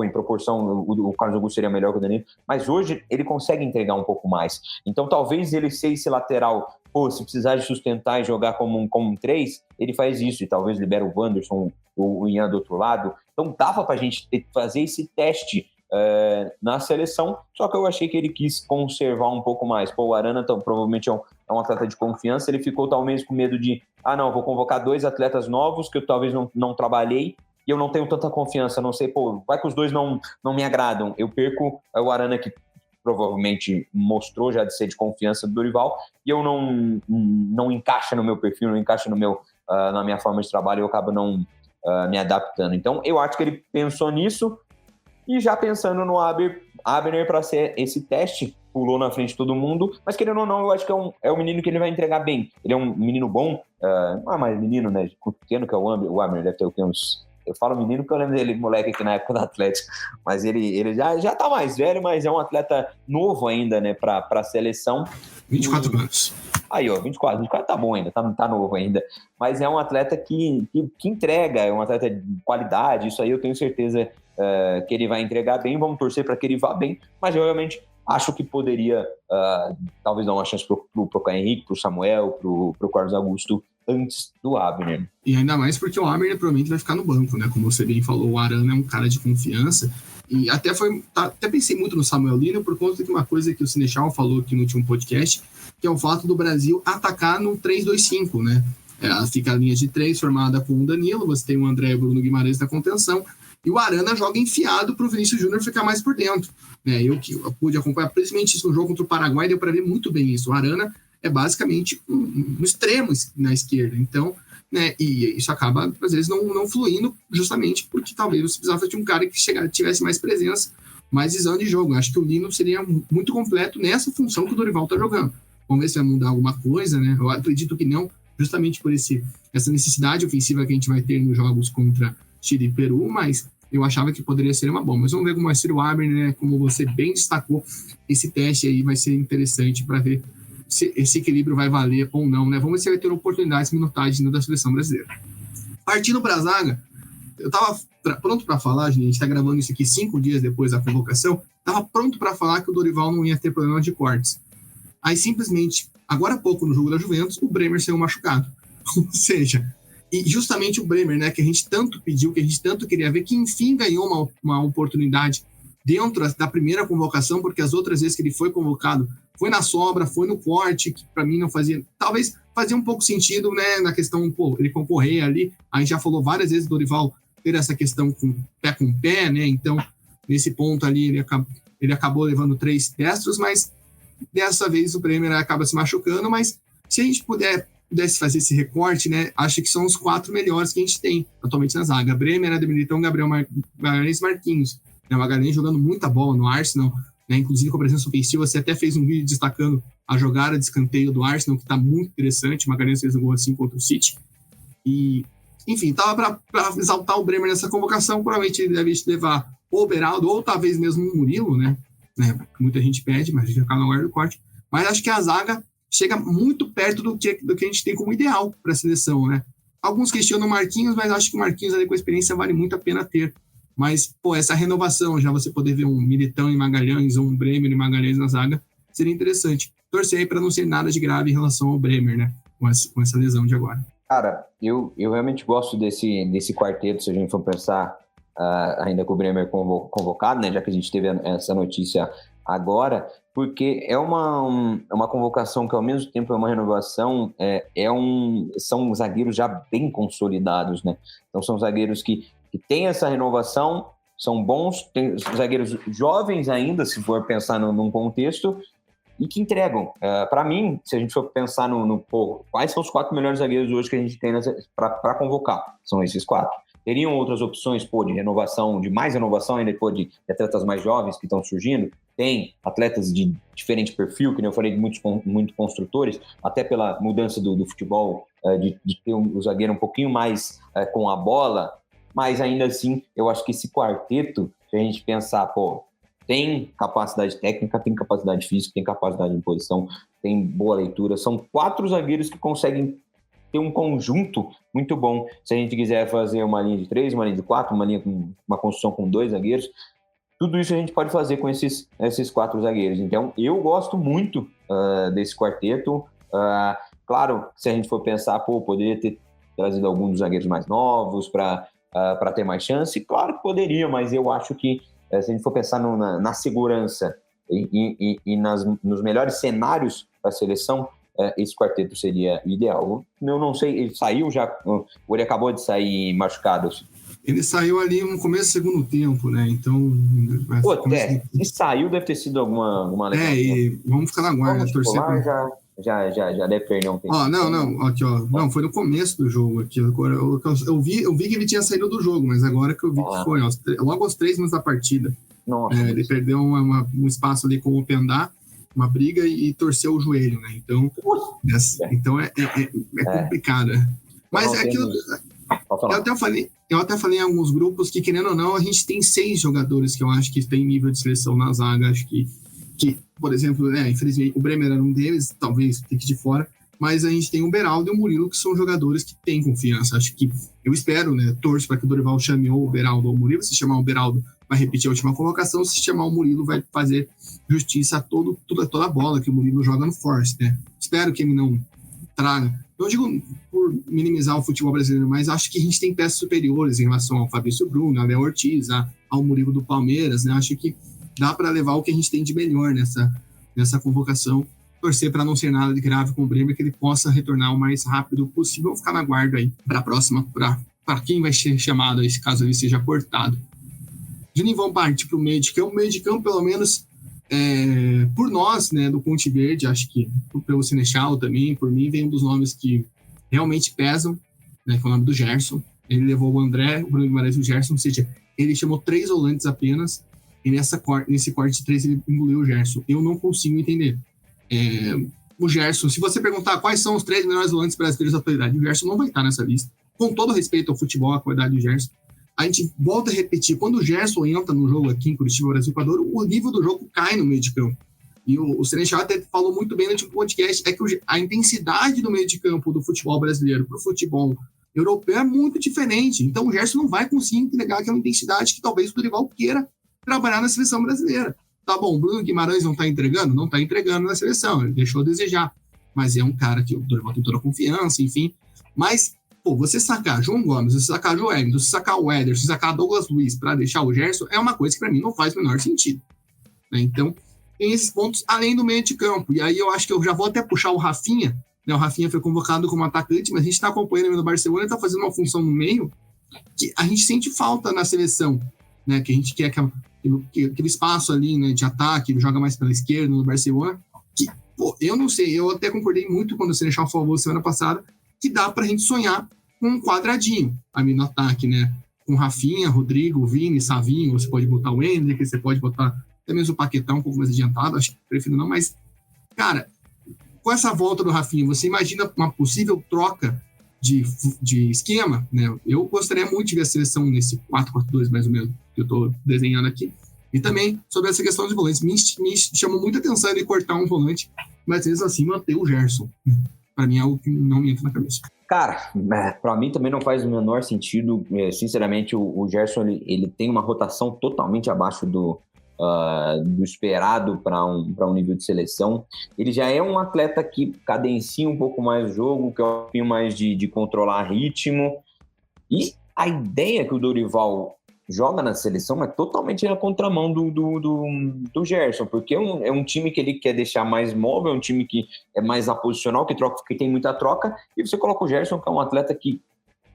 em proporção, o Carlos Augusto seria melhor que o Danilo, mas hoje ele consegue entregar um pouco mais. Então talvez ele ser esse lateral, se precisar de sustentar e jogar como um 3, ele faz isso. E talvez libera o Wanderson, o Ian do outro lado. Então dava pra gente fazer esse teste na seleção, só que eu achei que ele quis conservar um pouco mais. O Arana provavelmente é um atleta de confiança, ele ficou talvez com medo de, vou convocar 2 atletas novos que eu talvez não trabalhei e eu não tenho tanta confiança, não sei, vai que os 2 não me agradam, eu perco o Arana que provavelmente mostrou já de ser de confiança do Dorival e eu não encaixa no meu perfil, não encaixa na minha forma de trabalho, eu acabo não me adaptando. Então eu acho que ele pensou nisso. E já pensando no Abner para ser esse teste, pulou na frente de todo mundo, mas querendo ou não, eu acho que é um menino que ele vai entregar bem. Ele é um menino bom, não é mais menino, né? Pequeno que é o Abner, deve ter uns... Eu falo menino porque eu lembro dele, moleque, aqui na época do Atlético, mas ele já tá mais velho, mas é um atleta novo ainda, né, para a seleção. 24 anos. Aí, 24 tá bom ainda, tá novo ainda. Mas é um atleta que entrega, é um atleta de qualidade, isso aí eu tenho certeza que ele vai entregar bem, vamos torcer para que ele vá bem, mas eu realmente acho que poderia talvez dar uma chance pro Caio Henrique, pro Samuel, pro Carlos Augusto, antes do Abner. E ainda mais porque o Abner provavelmente vai ficar no banco, né? Como você bem falou, o Arana é um cara de confiança. E até pensei muito no Samuel Lino por conta de uma coisa que o Sinechal falou aqui no último podcast, que é o fato do Brasil atacar no 3-2-5, né? Fica a linha de 3 formada com o Danilo, você tem o André e o Bruno Guimarães na contenção, e o Arana joga enfiado para o Vinícius Júnior ficar mais por dentro. Né? Eu pude acompanhar principalmente isso no jogo contra o Paraguai, deu para ver muito bem isso. O Arana é basicamente um extremo na esquerda, então, né, e isso acaba, às vezes, não fluindo, justamente porque talvez você precisava de um cara que tivesse mais presença, mais visão de jogo. Eu acho que o Lino seria muito completo nessa função que o Dorival está jogando. Vamos ver se vai mudar alguma coisa, né? Eu acredito que não, justamente por essa necessidade ofensiva que a gente vai ter nos jogos contra Chile e Peru, mas eu achava que poderia ser uma boa. Mas vamos ver como vai ser o Abner, né? Como você bem destacou, esse teste aí vai ser interessante para ver se esse equilíbrio vai valer ou não, né? Vamos ver se vai ter oportunidades de minutagem da seleção brasileira. Partindo para a zaga, eu estava pronto para falar, gente, a gente está gravando isso aqui 5 dias depois da convocação, estava pronto para falar que o Dorival não ia ter problema de cortes. Aí, simplesmente, agora há pouco, no jogo da Juventus, o Bremer saiu machucado. Ou seja, e justamente o Bremer, né, que a gente tanto pediu, que a gente tanto queria ver, que enfim ganhou uma oportunidade dentro da primeira convocação, porque as outras vezes que ele foi convocado, foi na sobra, foi no corte, que para mim não fazia... Talvez fazia um pouco sentido, né, na questão, ele concorrer ali. A gente já falou várias vezes do Dorival ter essa questão com pé, né, então, nesse ponto ali, ele acabou levando 3 destros, mas dessa vez o Bremer acaba se machucando, mas se a gente pudesse fazer esse recorte, né, acho que são os 4 melhores que a gente tem atualmente na zaga. Bremer, Éder Militão, Gabriel Magalhães, Marquinhos. O Magalhães jogando muita bola no Arsenal, né, inclusive com a presença ofensiva. Você até fez um vídeo destacando a jogada de escanteio do Arsenal, que está muito interessante. O Magalhães fez um gol assim contra o City. E, enfim, estava para exaltar o Bremer nessa convocação. Provavelmente ele deve levar ou o Beraldo, ou talvez mesmo o Murilo, né? Muita gente pede, mas a gente acaba na hora do corte. Mas acho que a zaga chega muito perto do que a gente tem como ideal para a seleção, né? Alguns questionam o Marquinhos, mas acho que o Marquinhos ali com a experiência vale muito a pena ter. Mas, essa renovação, já você poder ver um Militão e Magalhães, ou um Bremer e Magalhães na zaga, seria interessante. Torcer aí para não ser nada de grave em relação ao Bremer, né? Com essa lesão de agora. Cara, eu realmente gosto desse quarteto, se a gente for pensar ainda com o Bremer convocado, né? Já que a gente teve essa notícia agora, porque é uma convocação que, ao mesmo tempo, é uma renovação, são zagueiros já bem consolidados, né? Então, são zagueiros que têm essa renovação, são bons, tem zagueiros jovens ainda, se for pensar num contexto, e que entregam. Para mim, se a gente for pensar quais são os 4 melhores zagueiros hoje que a gente tem para convocar? São esses 4. Teriam outras opções, de renovação, de mais renovação ainda, de atletas mais jovens que estão surgindo. Tem atletas de diferente perfil, que nem eu falei, de muitos construtores, até pela mudança do futebol, de ter o zagueiro um pouquinho mais com a bola, mas ainda assim, eu acho que esse quarteto, se a gente pensar, tem capacidade técnica, tem capacidade física, tem capacidade de posição, tem boa leitura, são 4 zagueiros que conseguem ter um conjunto muito bom. Se a gente quiser fazer uma linha de 3, uma linha de 4, uma construção com 2 zagueiros, tudo isso a gente pode fazer com esses 4 zagueiros. Então, eu gosto muito desse quarteto. Claro, se a gente for pensar, poderia ter trazido alguns dos zagueiros mais novos para ter mais chance. Claro que poderia, mas eu acho que se a gente for pensar na segurança e nos melhores cenários da seleção, esse quarteto seria ideal. Eu não sei, ele saiu já, ou ele acabou de sair machucado? Ele saiu ali no começo do segundo tempo, né? Então... se saiu, deve ter sido alguma lesão. E vamos ficar na guarda, torcer por... Já deve perder um tempo. Aqui, não, foi no começo do jogo aqui. Agora, eu vi que ele tinha saído do jogo, mas agora que eu vi que foi, logo aos 3 minutos da partida. Nossa, ele perdeu um espaço ali com o Pendá, uma briga e torceu o joelho, né? Então, é complicado. Mas é aquilo... Eu até falei em alguns grupos que, querendo ou não, a gente tem 6 jogadores que eu acho que tem nível de seleção na zaga. Acho que por exemplo, infelizmente, o Bremer era um deles, talvez fique de fora, mas a gente tem o Beraldo e o Murilo, que são jogadores que têm confiança. Acho que, eu espero, né, torço para que o Dorival chame ou o Beraldo ou o Murilo. Se chamar o Beraldo, vai repetir a última convocação. Se chamar o Murilo, vai fazer justiça a toda a bola que o Murilo joga no Force, né? Espero que ele não traga. Não digo por minimizar o futebol brasileiro, mas acho que a gente tem peças superiores em relação ao Fabrício Bruno, ao Léo Ortiz, ao Murilo do Palmeiras, né? Acho que dá para levar o que a gente tem de melhor nessa convocação. Torcer para não ser nada de grave com o Bremer, que ele possa retornar o mais rápido possível. Vou ficar na guarda aí para a próxima, para quem vai ser chamado, esse caso ele seja cortado. Juninho, vamos partir para o meio de campo. O meio de campo, pelo menos, por nós, né, do Ponte Verde, acho que pelo Senechal também, por mim, vem um dos nomes que realmente pesam, né, que é o nome do Gerson. Ele levou o André, o Bruno Guimarães e o Gerson, ou seja, ele chamou 3 volantes apenas, e nesse corte de 3 ele engoliu o Gerson. Eu não consigo entender. O Gerson, se você perguntar quais são os 3 melhores volantes brasileiros da atualidade, o Gerson não vai estar nessa lista. Com todo respeito ao futebol, à qualidade do Gerson, a gente volta a repetir, quando o Gerson entra no jogo aqui em Curitiba, Brasil, Equador, o nível do jogo cai no meio de campo. E o Senechal até falou muito bem no último podcast, é que a intensidade do meio de campo do futebol brasileiro para o futebol europeu é muito diferente. Então o Gerson não vai conseguir entregar aquela intensidade que talvez o Dorival queira trabalhar na seleção brasileira. Tá bom, o Bruno Guimarães não está entregando? Não está entregando na seleção, ele deixou a desejar. Mas é um cara que o Dorival tem toda a confiança, enfim. Mas, você sacar João Gomes, você sacar Joel, você sacar o Éder, você sacar Douglas Luiz para deixar o Gerson, é uma coisa que para mim não faz o menor sentido. Né? Então, tem esses pontos além do meio de campo. E aí eu acho que eu já vou até puxar o Rafinha. Né? O Rafinha foi convocado como atacante, mas a gente está acompanhando ele no Barcelona, ele está fazendo uma função no meio que a gente sente falta na seleção. Né? Que a gente quer aquele espaço ali, né, de ataque, ele joga mais pela esquerda no Barcelona, que, eu não sei, eu até concordei muito quando o Senechal falou semana passada, que dá pra gente sonhar com um quadradinho ali no ataque, né, com Rafinha, Rodrigo, Vini, Savinho, você pode botar o Endrick, você pode botar até mesmo o Paquetá um pouco mais adiantado, acho que prefiro não, mas, cara, com essa volta do Rafinha, você imagina uma possível troca de esquema, né? Eu gostaria muito de ver a seleção nesse 4-4-2 mais ou menos que eu estou desenhando aqui. E também sobre essa questão de volantes, me chamou muita atenção ele cortar um volante, mas mesmo assim manter o Gerson. Para mim é algo que não me entra na cabeça. Cara, para mim também não faz o menor sentido. Sinceramente, o Gerson ele tem uma rotação totalmente abaixo do esperado para um nível de seleção. Ele já é um atleta que cadencia um pouco mais o jogo, que é um pouquinho mais de controlar ritmo. E a ideia que o Dorival joga na seleção é totalmente na contramão do Gerson, porque é um time que ele quer deixar mais móvel, é um time que é mais aposicional, que tem muita troca, e você coloca o Gerson, que é um atleta que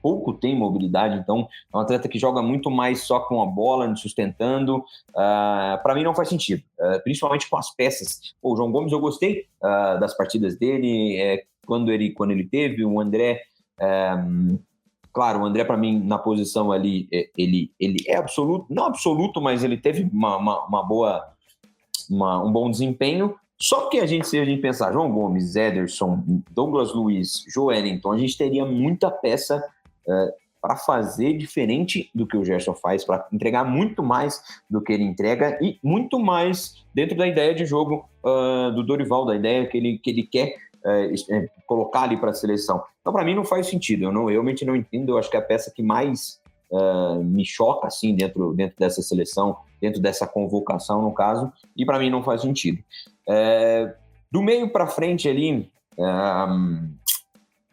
pouco tem mobilidade, então é um atleta que joga muito mais só com a bola, sustentando. Para mim não faz sentido, principalmente com as peças. O João Gomes eu gostei das partidas dele, quando ele teve, o André... Claro, o André, para mim, na posição ali, ele é absoluto, não absoluto, mas ele teve um bom desempenho. Só que se a gente pensar João Gomes, Ederson, Douglas Luiz, Joelinton, a gente teria muita peça para fazer diferente do que o Gerson faz, para entregar muito mais do que ele entrega e muito mais dentro da ideia de jogo do Dorival, da ideia que ele quer colocar ali para a seleção. Então, para mim, não faz sentido. Eu realmente não entendo. Eu acho que é a peça que mais me choca assim, dentro dessa seleção, dentro dessa convocação, no caso, e para mim não faz sentido. Do meio para frente ali,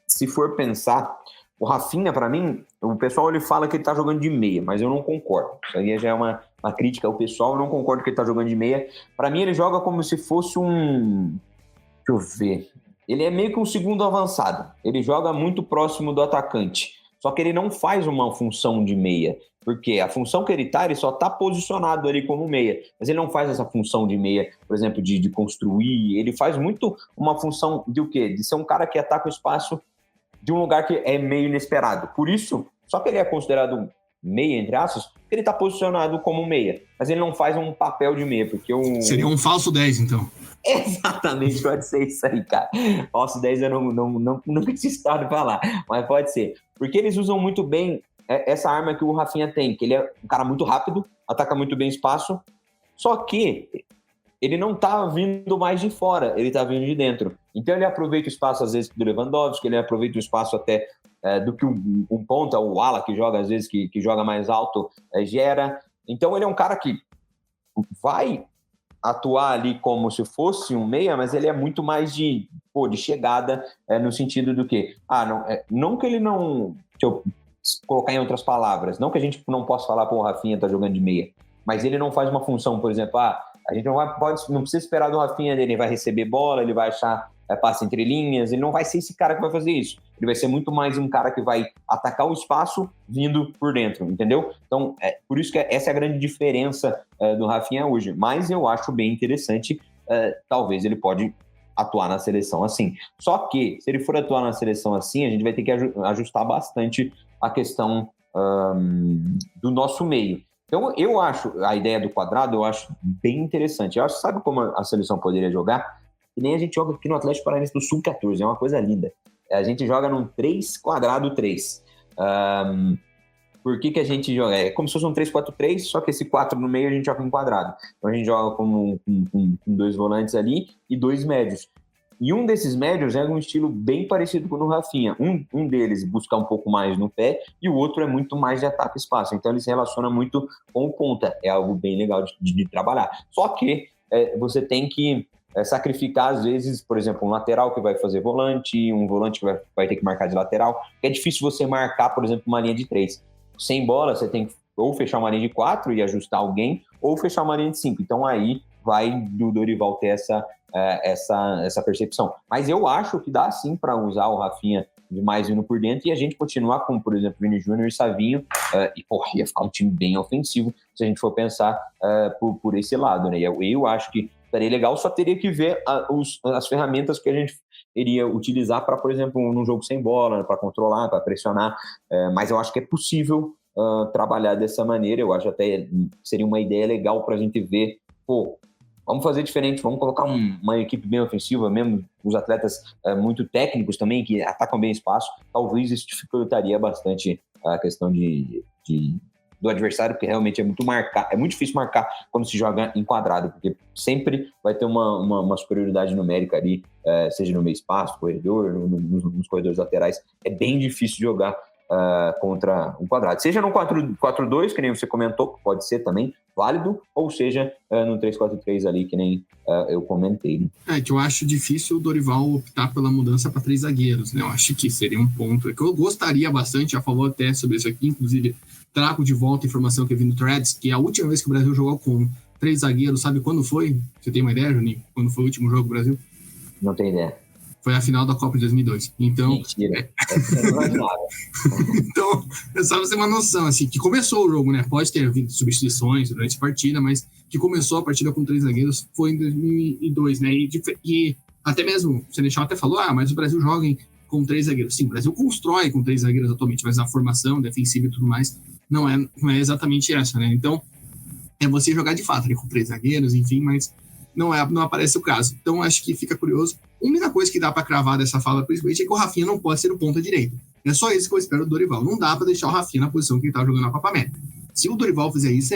se for pensar, o Rafinha, para mim, o pessoal ele fala que ele tá jogando de meia, mas eu não concordo. Isso aí já é uma crítica ao pessoal, eu não concordo que ele tá jogando de meia. Para mim, ele joga como se fosse deixa eu ver. Ele é meio que um segundo avançado. Ele joga muito próximo do atacante. Só que ele não faz uma função de meia. Porque a função que ele só tá posicionado ali como meia. Mas ele não faz essa função de meia, por exemplo, de construir. Ele faz muito uma função de o quê? De ser um cara que ataca o espaço de um lugar que é meio inesperado. Por isso, só que ele é considerado meia, entre aspas, porque ele tá posicionado como meia. Mas ele não faz um papel de meia, porque Seria um falso 10, então. Exatamente, pode ser isso aí, cara. Falso 10 eu nunca tinha estado falar, mas pode ser. Porque eles usam muito bem essa arma que o Rafinha tem, que ele é um cara muito rápido, ataca muito bem espaço, só que ele não tá vindo mais de fora, ele tá vindo de dentro. Então ele aproveita o espaço, às vezes, do Lewandowski, ele aproveita o espaço até do que um ponta, o ala, que joga, às vezes, que joga mais alto, gera. Então ele é um cara que vai atuar ali como se fosse um meia, mas ele é muito mais de chegada, no sentido do que, não que ele não... Deixa eu colocar em outras palavras, não que a gente não possa falar, o Rafinha tá jogando de meia, mas ele não faz uma função, por exemplo, a gente não precisa esperar do Rafinha, ele vai receber bola, ele vai achar passe entre linhas, ele não vai ser esse cara que vai fazer isso. Ele vai ser muito mais um cara que vai atacar o espaço vindo por dentro, entendeu? Então, por isso que essa é a grande diferença do Rafinha hoje. Mas eu acho bem interessante, talvez ele pode atuar na seleção assim. Só que, se ele for atuar na seleção assim, a gente vai ter que ajustar bastante a questão do nosso meio. Então, eu acho a ideia do quadrado, eu acho bem interessante. Eu acho, sabe como a seleção poderia jogar? Que nem a gente joga aqui no Atlético Paranaense do Sub-14, é uma coisa linda. A gente joga num 3-4-3. Por que a gente joga? É como se fosse um 3-4-3, só que esse 4 no meio a gente joga em quadrado. Então a gente joga com 2 volantes ali e 2 médios. E um desses médios é um estilo bem parecido com o do Rafinha. Um deles busca um pouco mais no pé e o outro é muito mais de ataque espaço. Então ele se relaciona muito com o ponta. É algo bem legal de trabalhar. Só que você tem que sacrificar, às vezes, por exemplo, um lateral que vai fazer volante, um volante que vai ter que marcar de lateral. É difícil você marcar, por exemplo, uma linha de 3. Sem bola, você tem que ou fechar uma linha de 4 e ajustar alguém, ou fechar uma linha de 5. Então aí vai do Dorival ter essa percepção. Mas eu acho que dá sim para usar o Rafinha demais vindo por dentro e a gente continuar com, por exemplo, Vini Júnior e Savinho, ia ficar um time bem ofensivo se a gente for pensar por esse lado, né? Eu acho que estaria legal, só teria que ver as ferramentas que a gente iria utilizar para, por exemplo, num jogo sem bola, para controlar, para pressionar, mas eu acho que é possível trabalhar dessa maneira. Eu acho até seria uma ideia legal para a gente ver, vamos fazer diferente, vamos colocar uma equipe bem ofensiva, mesmo os atletas muito técnicos também, que atacam bem espaço. Talvez isso dificultaria bastante a questão do adversário, porque realmente é muito difícil marcar quando se joga enquadrado, porque sempre vai ter uma superioridade numérica ali, seja no meio espaço, corredor, nos corredores laterais. É bem difícil jogar contra o quadrado. Seja no 4-4-2, que nem você comentou, que pode ser também válido, ou seja no 3-4-3 ali, que nem eu comentei. Que eu acho difícil o Dorival optar pela mudança para 3 zagueiros, né? Eu acho que seria um ponto que eu gostaria bastante, já falou até sobre isso aqui, inclusive trago de volta a informação que eu vi no Threads, que a última vez que o Brasil jogou com 3 zagueiros, sabe quando foi? Você tem uma ideia, Juninho? Quando foi o último jogo do Brasil? Não tenho ideia. Foi a final da Copa de 2002. Então, mentira. Então, é só você ter uma noção, assim, que começou o jogo, né? Pode ter havido substituições durante a partida, mas que começou a partida com 3 zagueiros foi em 2002, né? E até mesmo, o Senechal até falou, mas o Brasil joga com 3 zagueiros. Sim, o Brasil constrói com 3 zagueiros atualmente, mas a formação defensiva e tudo mais não é exatamente essa, né? Então, é você jogar de fato, né? Com 3 zagueiros, enfim, mas não aparece o caso. Então, acho que fica curioso. A única coisa que dá para cravar dessa fala, principalmente, é que o Rafinha não pode ser o ponta direito. É só isso que eu espero do Dorival. Não dá para deixar o Rafinha na posição que ele tá jogando na Copa América. Se o Dorival fizer isso,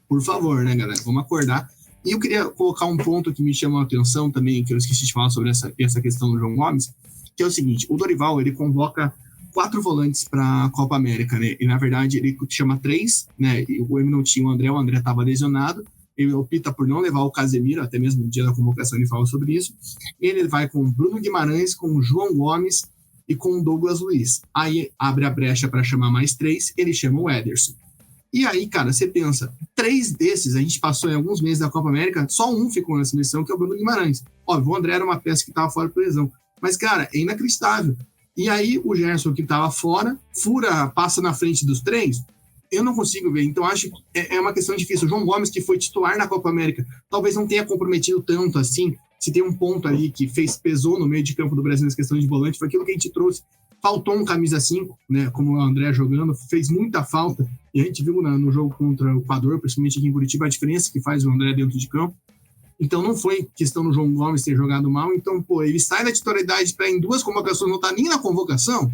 por favor, né, galera? Vamos acordar. E eu queria colocar um ponto que me chamou a atenção também, que eu esqueci de falar sobre essa questão do João Gomes, que é o seguinte: o Dorival, ele convoca 4 volantes para a Copa América, né? E, na verdade, ele chama 3, né? E o Grêmio não tinha o André estava lesionado. Ele opta por não levar o Casemiro, até mesmo no dia da convocação ele fala sobre isso. Ele vai com Bruno Guimarães, com o João Gomes e com o Douglas Luiz. Aí abre a brecha para chamar mais 3, ele chama o Ederson. E aí, cara, você pensa, 3 desses, a gente passou em alguns meses da Copa América, só um ficou na seleção, que é o Bruno Guimarães. Óbvio, o André era uma peça que estava fora por lesão. Mas, cara, é inacreditável. E aí o Gerson, que estava fora, passa na frente dos 3, eu não consigo ver. Então, acho que é uma questão difícil. O João Gomes, que foi titular na Copa América, talvez não tenha comprometido tanto assim. Se tem um ponto ali que pesou no meio de campo do Brasil nessa questão de volante, foi aquilo que a gente trouxe. Faltou um camisa 5, né? Como o André jogando, fez muita falta. E a gente viu no jogo contra o Equador, principalmente aqui em Curitiba, a diferença que faz o André dentro de campo. Então, não foi questão do João Gomes ter jogado mal. Então, ele sai da titularidade para em 2 convocações não estar nem na convocação.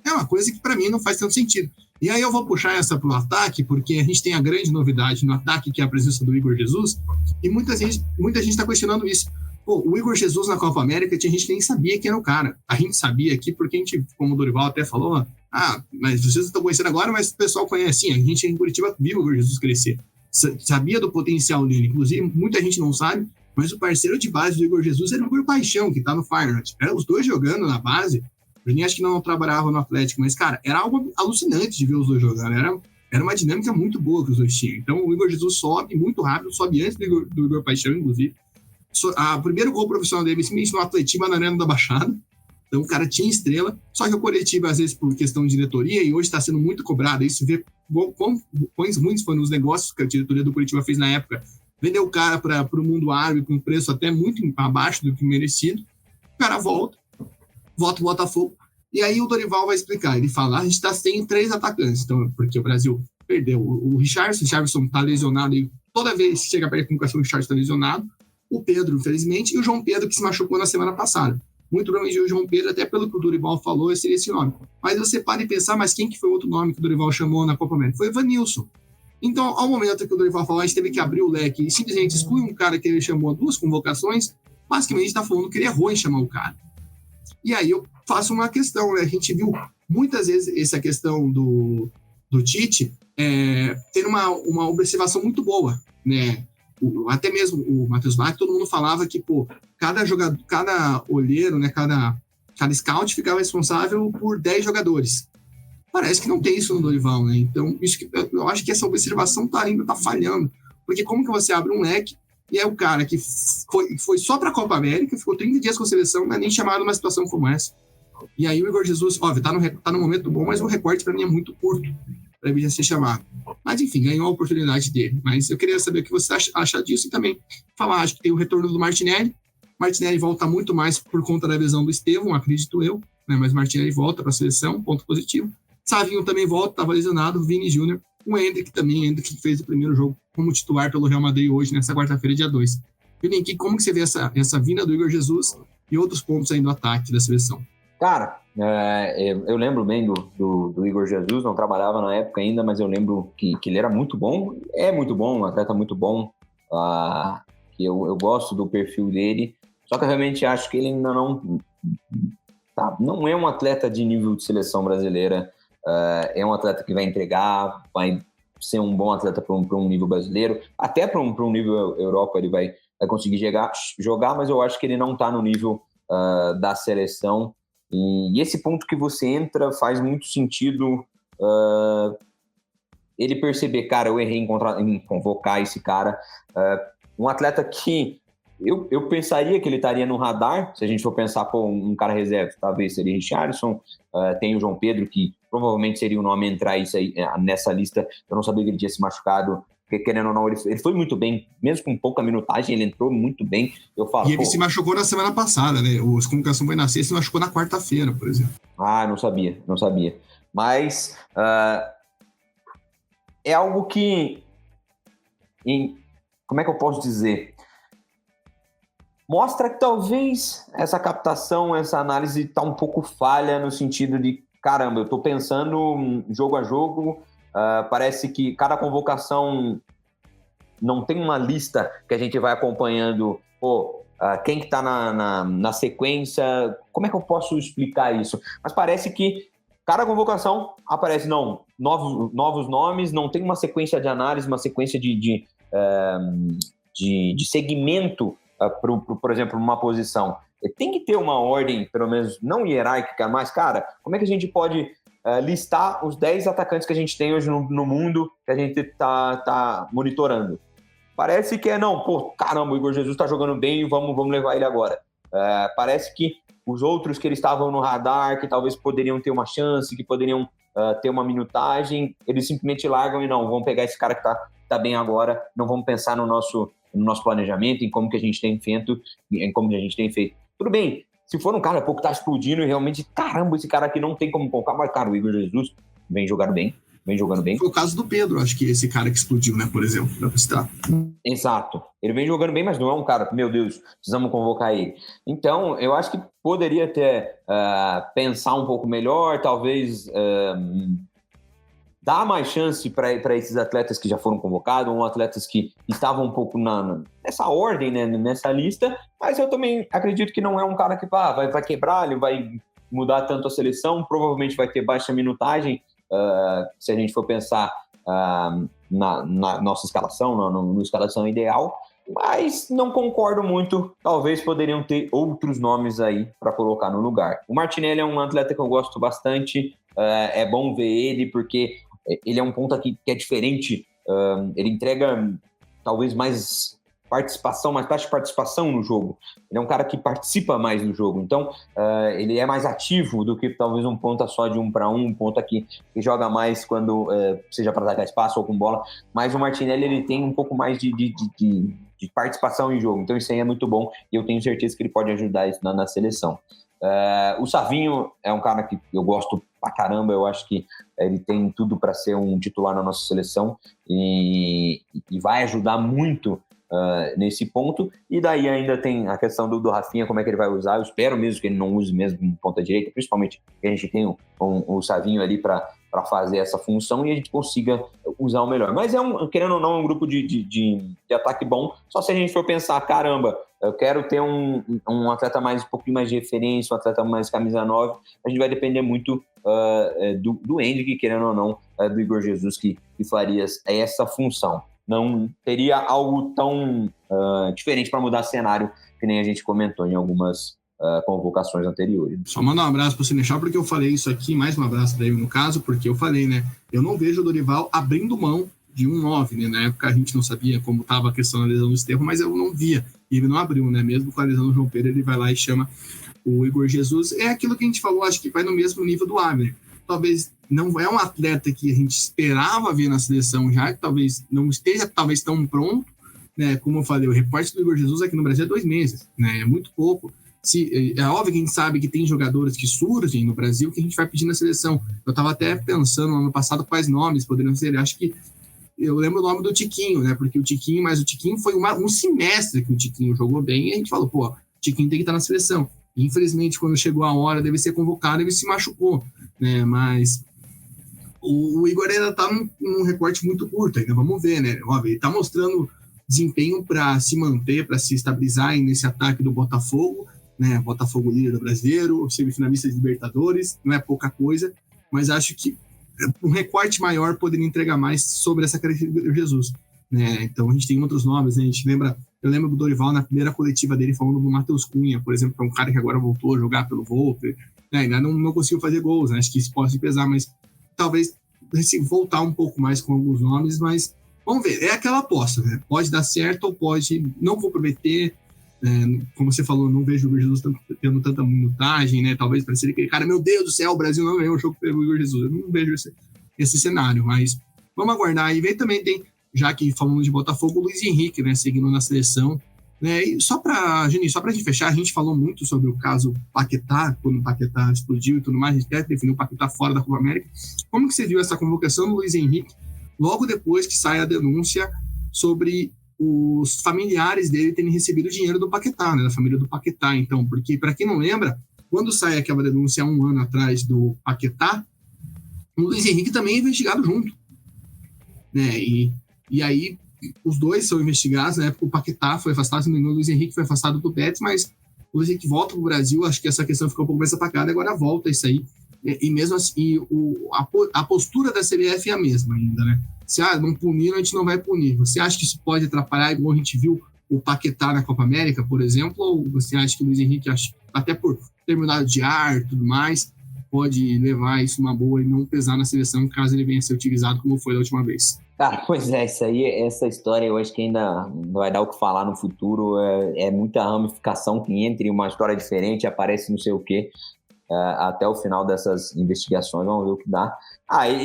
É uma coisa que, para mim, não faz tanto sentido. E aí eu vou puxar essa para o ataque, porque a gente tem a grande novidade no ataque, que é a presença do Igor Jesus, e muita gente está questionando isso. O Igor Jesus na Copa América, tinha gente que nem sabia quem era o cara. A gente sabia aqui, porque a gente, como o Dorival até falou, mas vocês estão conhecendo agora, mas o pessoal conhece. Sim, a gente em Curitiba viu o Igor Jesus crescer. Sabia do potencial dele. Inclusive, muita gente não sabe, mas o parceiro de base do Igor Jesus era o Igor Paixão, que está no Feyenoord. Eram os dois jogando na base. Eu nem acho que não trabalhava no Atlético, mas, cara, era algo alucinante de ver os dois jogando. Era uma dinâmica muito boa que os dois tinham. Então, o Igor Jesus sobe muito rápido, sobe antes do Igor Paixão, inclusive. O primeiro gol profissional dele, simplesmente no Atletiba, na Arena da Baixada. Então, o cara tinha estrela. Só que o Curitiba, às vezes, por questão de diretoria, e hoje está sendo muito cobrado, isso vê quões muitos foram os negócios que a diretoria do Curitiba fez na época. Vendeu o cara para o mundo árabe com um preço até muito abaixo do que merecido. O cara volta o Botafogo, e aí o Dorival vai explicar, ele fala, a gente está sem 3 atacantes, então, porque o Brasil perdeu o Richarlison está lesionado, e toda vez que chega perto da comunicação, o Richarlison está lesionado, o Pedro, infelizmente, e o João Pedro, que se machucou na semana passada. Muito provavelmente o João Pedro, até pelo que o Dorival falou, seria esse nome. Mas você para e pensar, mas quem que foi o outro nome que o Dorival chamou na Copa América? Foi o Evanilson. Então, ao momento que o Dorival falou, a gente teve que abrir o leque e simplesmente exclui um cara que ele chamou a 2 convocações, basicamente está falando que ele errou em chamar o cara. E aí eu faço uma questão, né? A gente viu muitas vezes essa questão do Tite ter uma observação muito boa, né? Até mesmo o Matheus Bach, todo mundo falava que, cada jogador, cada olheiro, né? Cada scout ficava responsável por 10 jogadores. Parece que não tem isso no Dorival, né? Então, eu acho que essa observação ainda tá falhando. Porque como que você abre um leque e é o cara que foi só para a Copa América, ficou 30 dias com a seleção, não é nem chamado numa situação como essa. E aí o Igor Jesus, óbvio, tá no momento bom, mas o recorte para mim é muito curto para ele ser chamado. Mas enfim, ganhou a oportunidade dele. Mas eu queria saber o que você acha disso e também falar, acho que tem o retorno do Martinelli. Martinelli volta muito mais por conta da lesão do Estevão, acredito eu, né? Mas Martinelli volta para a seleção, ponto positivo. Savinho também volta, estava lesionado, Vini Júnior. O Endrick também, Endrick que fez o primeiro jogo como titular pelo Real Madrid hoje, nessa quarta-feira, dia 2. Juninho, como que você vê essa vinda do Igor Jesus e outros pontos aí do ataque da seleção? Cara, eu lembro bem do Igor Jesus, não trabalhava na época ainda, mas eu lembro que ele era muito bom, um atleta muito bom, que eu gosto do perfil dele, só que eu realmente acho que ele ainda não é um atleta de nível de seleção brasileira, é um atleta que vai entregar, vai ser um bom atleta para um nível brasileiro, até para um nível Europa ele vai conseguir jogar, mas eu acho que ele não está no nível da seleção. E esse ponto que você entra faz muito sentido ele perceber, cara, eu errei em convocar esse cara. Um atleta que eu pensaria que ele estaria no radar, se a gente for pensar, um cara reserva, talvez seria Richarlison, tem o João Pedro, que provavelmente seria o nome a entrar nessa lista. Eu não sabia que ele tinha se machucado, porque querendo ou não, ele foi muito bem, mesmo com pouca minutagem, ele entrou muito bem. E ele se machucou na semana passada, né? A convocação foi na sexta e se machucou na quarta-feira, por exemplo. Não sabia. Mas é algo que, como é que eu posso dizer? Mostra que talvez essa captação, essa análise está um pouco falha no sentido de, caramba, eu estou pensando jogo a jogo, parece que cada convocação não tem uma lista que a gente vai acompanhando, quem que está na sequência, como é que eu posso explicar isso? Mas parece que cada convocação aparece, novos nomes, não tem uma sequência de análise, uma sequência de segmento, por exemplo, numa posição. Tem que ter uma ordem, pelo menos não hierárquica, mas, cara, como é que a gente pode listar os 10 atacantes que a gente tem hoje no mundo, que a gente tá monitorando? Parece que caramba, o Igor Jesus tá jogando bem, vamos levar ele agora. Parece que os outros que eles estavam no radar, que talvez poderiam ter uma chance, que poderiam ter uma minutagem, eles simplesmente largam e vamos pegar esse cara que tá bem agora, não vamos pensar no nosso planejamento, em como que a gente tem feito, Tudo bem, se for um cara que tá explodindo e realmente, caramba, esse cara aqui não tem como colocar, mas, cara, o Igor Jesus vem jogando bem. Foi o caso do Pedro, acho que esse cara que explodiu, né, por exemplo, pra citar. Exato. Ele vem jogando bem, mas não é um cara, meu Deus, precisamos convocar ele. Então, eu acho que poderia até pensar um pouco melhor, talvez dar mais chance para esses atletas que já foram convocados, ou atletas que estavam um pouco nessa ordem, né, nessa lista, mas eu também acredito que não é um cara que vai quebrar, ele vai mudar tanto a seleção, provavelmente vai ter baixa minutagem, se a gente for pensar na nossa escalação, na escalação ideal, mas não concordo muito, talvez poderiam ter outros nomes aí para colocar no lugar. O Martinelli é um atleta que eu gosto bastante, é bom ver ele, porque ele é um ponta que é diferente, ele entrega talvez mais taxa de participação no jogo. Ele é um cara que participa mais no jogo, então ele é mais ativo do que talvez um ponta só de 1 para 1, um ponta que joga mais quando seja para atacar espaço ou com bola, mas o Martinelli ele tem um pouco mais de participação em jogo, então isso aí é muito bom e eu tenho certeza que ele pode ajudar isso na seleção. O Savinho é um cara que eu gosto pra caramba, eu acho que ele tem tudo para ser um titular na nossa seleção e vai ajudar muito nesse ponto, e daí ainda tem a questão do Rafinha, como é que ele vai usar. Eu espero mesmo que ele não use mesmo em ponta direita, principalmente que a gente tem o Savinho ali para fazer essa função e a gente consiga usar o melhor. Mas querendo ou não, um grupo de ataque bom, só se a gente for pensar, caramba, eu quero ter um atleta um pouquinho mais de referência, um atleta mais camisa 9, a gente vai depender muito do Endrick, querendo ou não, do Igor Jesus, que faria essa função. Não teria algo tão diferente para mudar cenário, que nem a gente comentou em algumas convocações anteriores. Só mandar um abraço para o Senechal, porque eu falei isso aqui, mais um abraço para ele no caso, porque eu falei, né, eu não vejo o Dorival abrindo mão de um 9, né, na época a gente não sabia como estava a questão da lesão do Estevão, mas eu não via, e ele não abriu, né, mesmo com a lesão do João Pedro, ele vai lá e chama o Igor Jesus. É aquilo que a gente falou, acho que vai no mesmo nível do Abner. Talvez não é um atleta que a gente esperava ver na seleção já, que talvez não esteja tão pronto, né? Como eu falei, o reporte do Igor Jesus aqui no Brasil é 2 meses, né? É muito pouco. É óbvio que a gente sabe que tem jogadores que surgem no Brasil que a gente vai pedir na seleção. Eu estava até pensando no ano passado quais nomes poderiam ser. Acho que eu lembro o nome do Tiquinho, né? Porque o Tiquinho foi um semestre que o Tiquinho jogou bem e a gente falou, o Tiquinho tem que estar na seleção. Infelizmente, quando chegou a hora, deve ser convocado, ele se machucou, né? Mas o Igor ainda está num recorte muito curto, ainda vamos ver, né? Óbvio, ele está mostrando desempenho para se manter, para se estabilizar nesse ataque do Botafogo, né? Botafogo líder do brasileiro, semifinalista de Libertadores, não é pouca coisa, mas acho que um recorte maior poderia entregar mais sobre essa característica do Jesus, né? Então a gente tem outros nomes, né? Eu lembro do Dorival na primeira coletiva dele falando do Matheus Cunha, por exemplo, que é um cara que agora voltou a jogar pelo Volpe, né? Ainda não conseguiu fazer gols, né? Acho que isso pode pesar, mas talvez voltar um pouco mais com alguns nomes, mas vamos ver, é aquela aposta, né? Pode dar certo ou pode não comprometer. Como você falou, não vejo o Igor Jesus tendo tanta minutagem, né? Talvez parecer aquele cara, meu Deus do céu, o Brasil não ganhou o jogo pelo Igor Jesus. Eu não vejo esse cenário, mas vamos aguardar. E vem também tem, já que falamos de Botafogo, o Luiz Henrique, né? Seguindo na seleção. Né? E só para gente fechar, a gente falou muito sobre o caso Paquetá, quando o Paquetá explodiu e tudo mais, a gente até definiu o Paquetá fora da Copa América. Como que você viu essa convocação do Luiz Henrique logo depois que sai a denúncia sobre os familiares dele terem recebido dinheiro do Paquetá, né, da família do Paquetá? Então, porque, para quem não lembra, quando sai aquela denúncia há um ano atrás do Paquetá, o Luiz Henrique também é investigado junto. Né? E aí, os dois são investigados, né? Porque o Paquetá foi afastado, o Luiz Henrique foi afastado do Betis, mas o Luiz Henrique volta para o Brasil, acho que essa questão ficou um pouco mais apagada, agora volta isso aí. E mesmo assim, a postura da CBF é a mesma ainda, né? Se não puniram, a gente não vai punir. Você acha que isso pode atrapalhar, igual a gente viu o Paquetá na Copa América, por exemplo? Ou você acha que o Luiz Henrique, até por ter mudado de ar e tudo mais, pode levar isso uma boa e não pesar na seleção caso ele venha a ser utilizado como foi da última vez? Cara, pois é, essa história eu acho que ainda vai dar o que falar no futuro. É muita ramificação que entra em uma história diferente, aparece não sei o quê, até o final dessas investigações, vamos ver o que dá.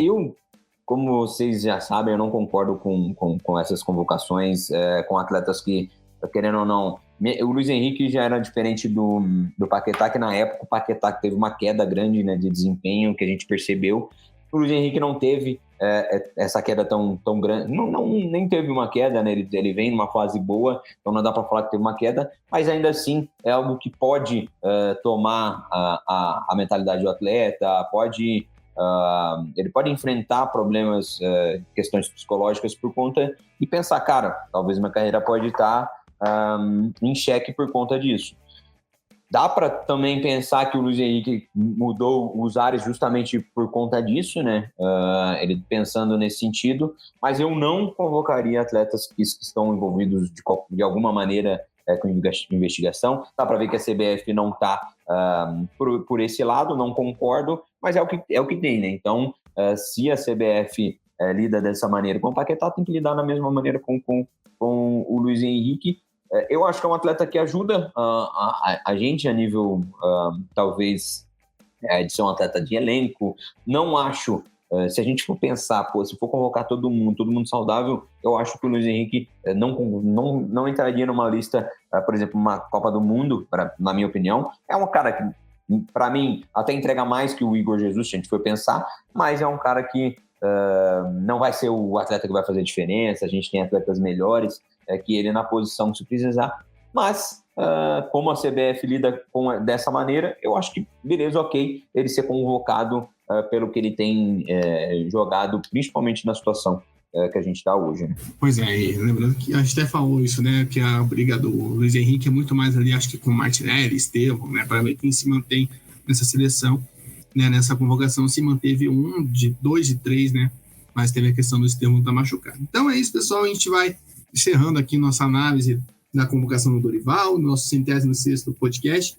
Eu, como vocês já sabem, eu não concordo com essas convocações, com atletas que, querendo ou não, o Luiz Henrique já era diferente do Paquetá, que na época o Paquetá teve uma queda grande, né, de desempenho, que a gente percebeu. O Luiz Henrique não teve essa queda tão grande, nem teve uma queda, né? Ele vem numa fase boa, então não dá para falar que teve uma queda, mas ainda assim é algo que pode tomar a mentalidade do atleta, ele pode enfrentar problemas, questões psicológicas por conta e pensar, cara, talvez minha carreira pode estar em xeque por conta disso. Dá para também pensar que o Luiz Henrique mudou os ares justamente por conta disso, né? Ele pensando nesse sentido, mas eu não convocaria atletas que estão envolvidos de alguma maneira com investigação. Dá para ver que a CBF não está por esse lado, não concordo, mas é o que tem, né? Então, se a CBF lida dessa maneira com o Paquetá, tem que lidar da mesma maneira com o Luiz Henrique. Eu acho que é um atleta que ajuda a gente a nível, talvez, de ser um atleta de elenco. Não acho, se a gente for pensar, se for convocar todo mundo saudável, eu acho que o Luiz Henrique não entraria numa lista, por exemplo, uma Copa do Mundo, na minha opinião. É um cara que, para mim, até entrega mais que o Igor Jesus, se a gente for pensar, mas é um cara que não vai ser o atleta que vai fazer diferença. A gente tem atletas melhores que ele na posição se precisar, mas como a CBF lida dessa maneira, eu acho que beleza, ok, ele ser convocado pelo que ele tem jogado, principalmente na situação que a gente está hoje, né? Pois é, e lembrando que a gente até falou isso, né, que a briga do Luiz Henrique é muito mais ali, acho que com Martinelli, Estevão, né, para ver quem se mantém nessa seleção, né, nessa convocação se manteve 2 de 3, né, mas teve a questão do Estevão estar machucado. Então é isso, pessoal, a gente vai encerrando aqui nossa análise da convocação do Dorival, nosso 106º podcast.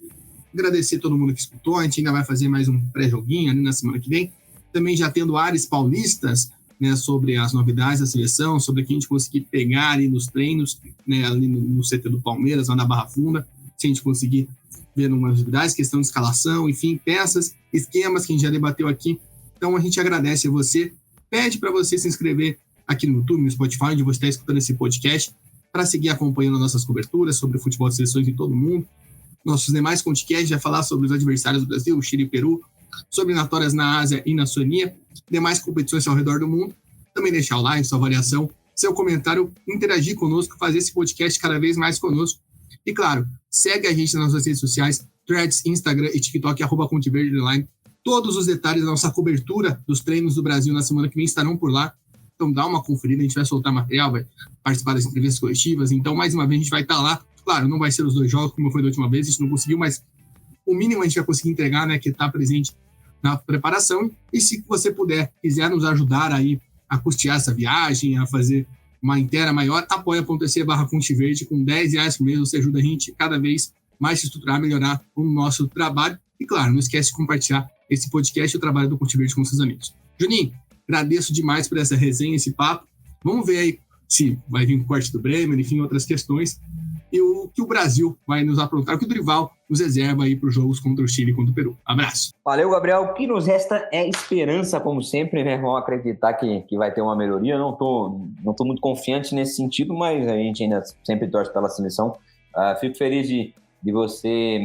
Agradecer a todo mundo que escutou. A gente ainda vai fazer mais um pré-joguinho ali na semana que vem. Também já tendo ares paulistas, né, sobre as novidades da seleção, sobre o que a gente conseguir pegar ali nos treinos, né, ali no CT do Palmeiras, lá na Barra Funda, se a gente conseguir ver umas novidades, questão de escalação, enfim, peças, esquemas que a gente já debateu aqui. Então a gente agradece a você, pede para você se inscrever aqui no YouTube, no Spotify, onde você está escutando esse podcast, para seguir acompanhando nossas coberturas sobre o futebol de seleções em todo o mundo. Nossos demais podcasts já falar sobre os adversários do Brasil, o Chile e o Peru, sobre eliminatórias na Ásia e na Oceania, demais competições ao redor do mundo. Também deixar o like, sua avaliação, seu comentário, interagir conosco, fazer esse podcast cada vez mais conosco. E claro, segue a gente nas nossas redes sociais, Threads, Instagram e TikTok, @ConteVerde Online. Todos os detalhes da nossa cobertura dos treinos do Brasil na semana que vem estarão por lá. Então dá uma conferida, a gente vai soltar material, vai participar das entrevistas coletivas. Então, mais uma vez, a gente vai estar lá. Claro, não vai ser os 2 jogos, como foi da última vez, a gente não conseguiu, mas o mínimo a gente vai conseguir entregar, né, que está presente na preparação. E se você quiser nos ajudar aí a custear essa viagem, a fazer uma inteira maior, apoia.se/Ponte com R$10 por mês, você ajuda a gente cada vez mais se estruturar, melhorar o nosso trabalho. E claro, não esquece de compartilhar esse podcast e o trabalho do Ponte Verde com seus amigos. Juninho, agradeço demais por essa resenha, esse papo. Vamos ver aí se vai vir o corte do Bremer, enfim, outras questões. E o que o Brasil vai nos aprontar, o que o Dorival nos reserva aí para os jogos contra o Chile e contra o Peru. Abraço. Valeu, Gabriel. O que nos resta é esperança, como sempre, né? Vamos acreditar que vai ter uma melhoria. Eu não tô muito confiante nesse sentido, mas a gente ainda sempre torce pela seleção. Fico feliz de você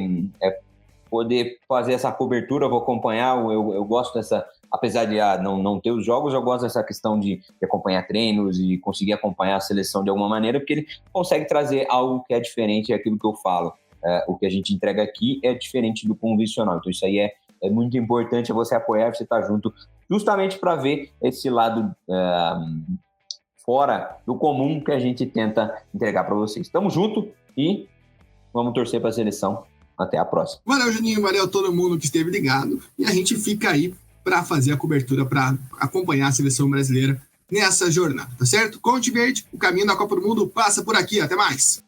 poder fazer essa cobertura, vou acompanhar. Eu gosto dessa... Apesar de não ter os jogos, eu gosto dessa questão de acompanhar treinos e conseguir acompanhar a seleção de alguma maneira, porque ele consegue trazer algo que é diferente daquilo que eu falo. O que a gente entrega aqui é diferente do convencional. Então isso aí é muito importante, você apoiar, você estar junto, justamente para ver esse lado fora do comum que a gente tenta entregar para vocês. Tamo junto e vamos torcer para a seleção. Até a próxima. Valeu, Juninho. Valeu a todo mundo que esteve ligado. E a gente fica aí para fazer a cobertura, para acompanhar a seleção brasileira nessa jornada, tá certo? Ponte Verde, o caminho da Copa do Mundo passa por aqui. Até mais!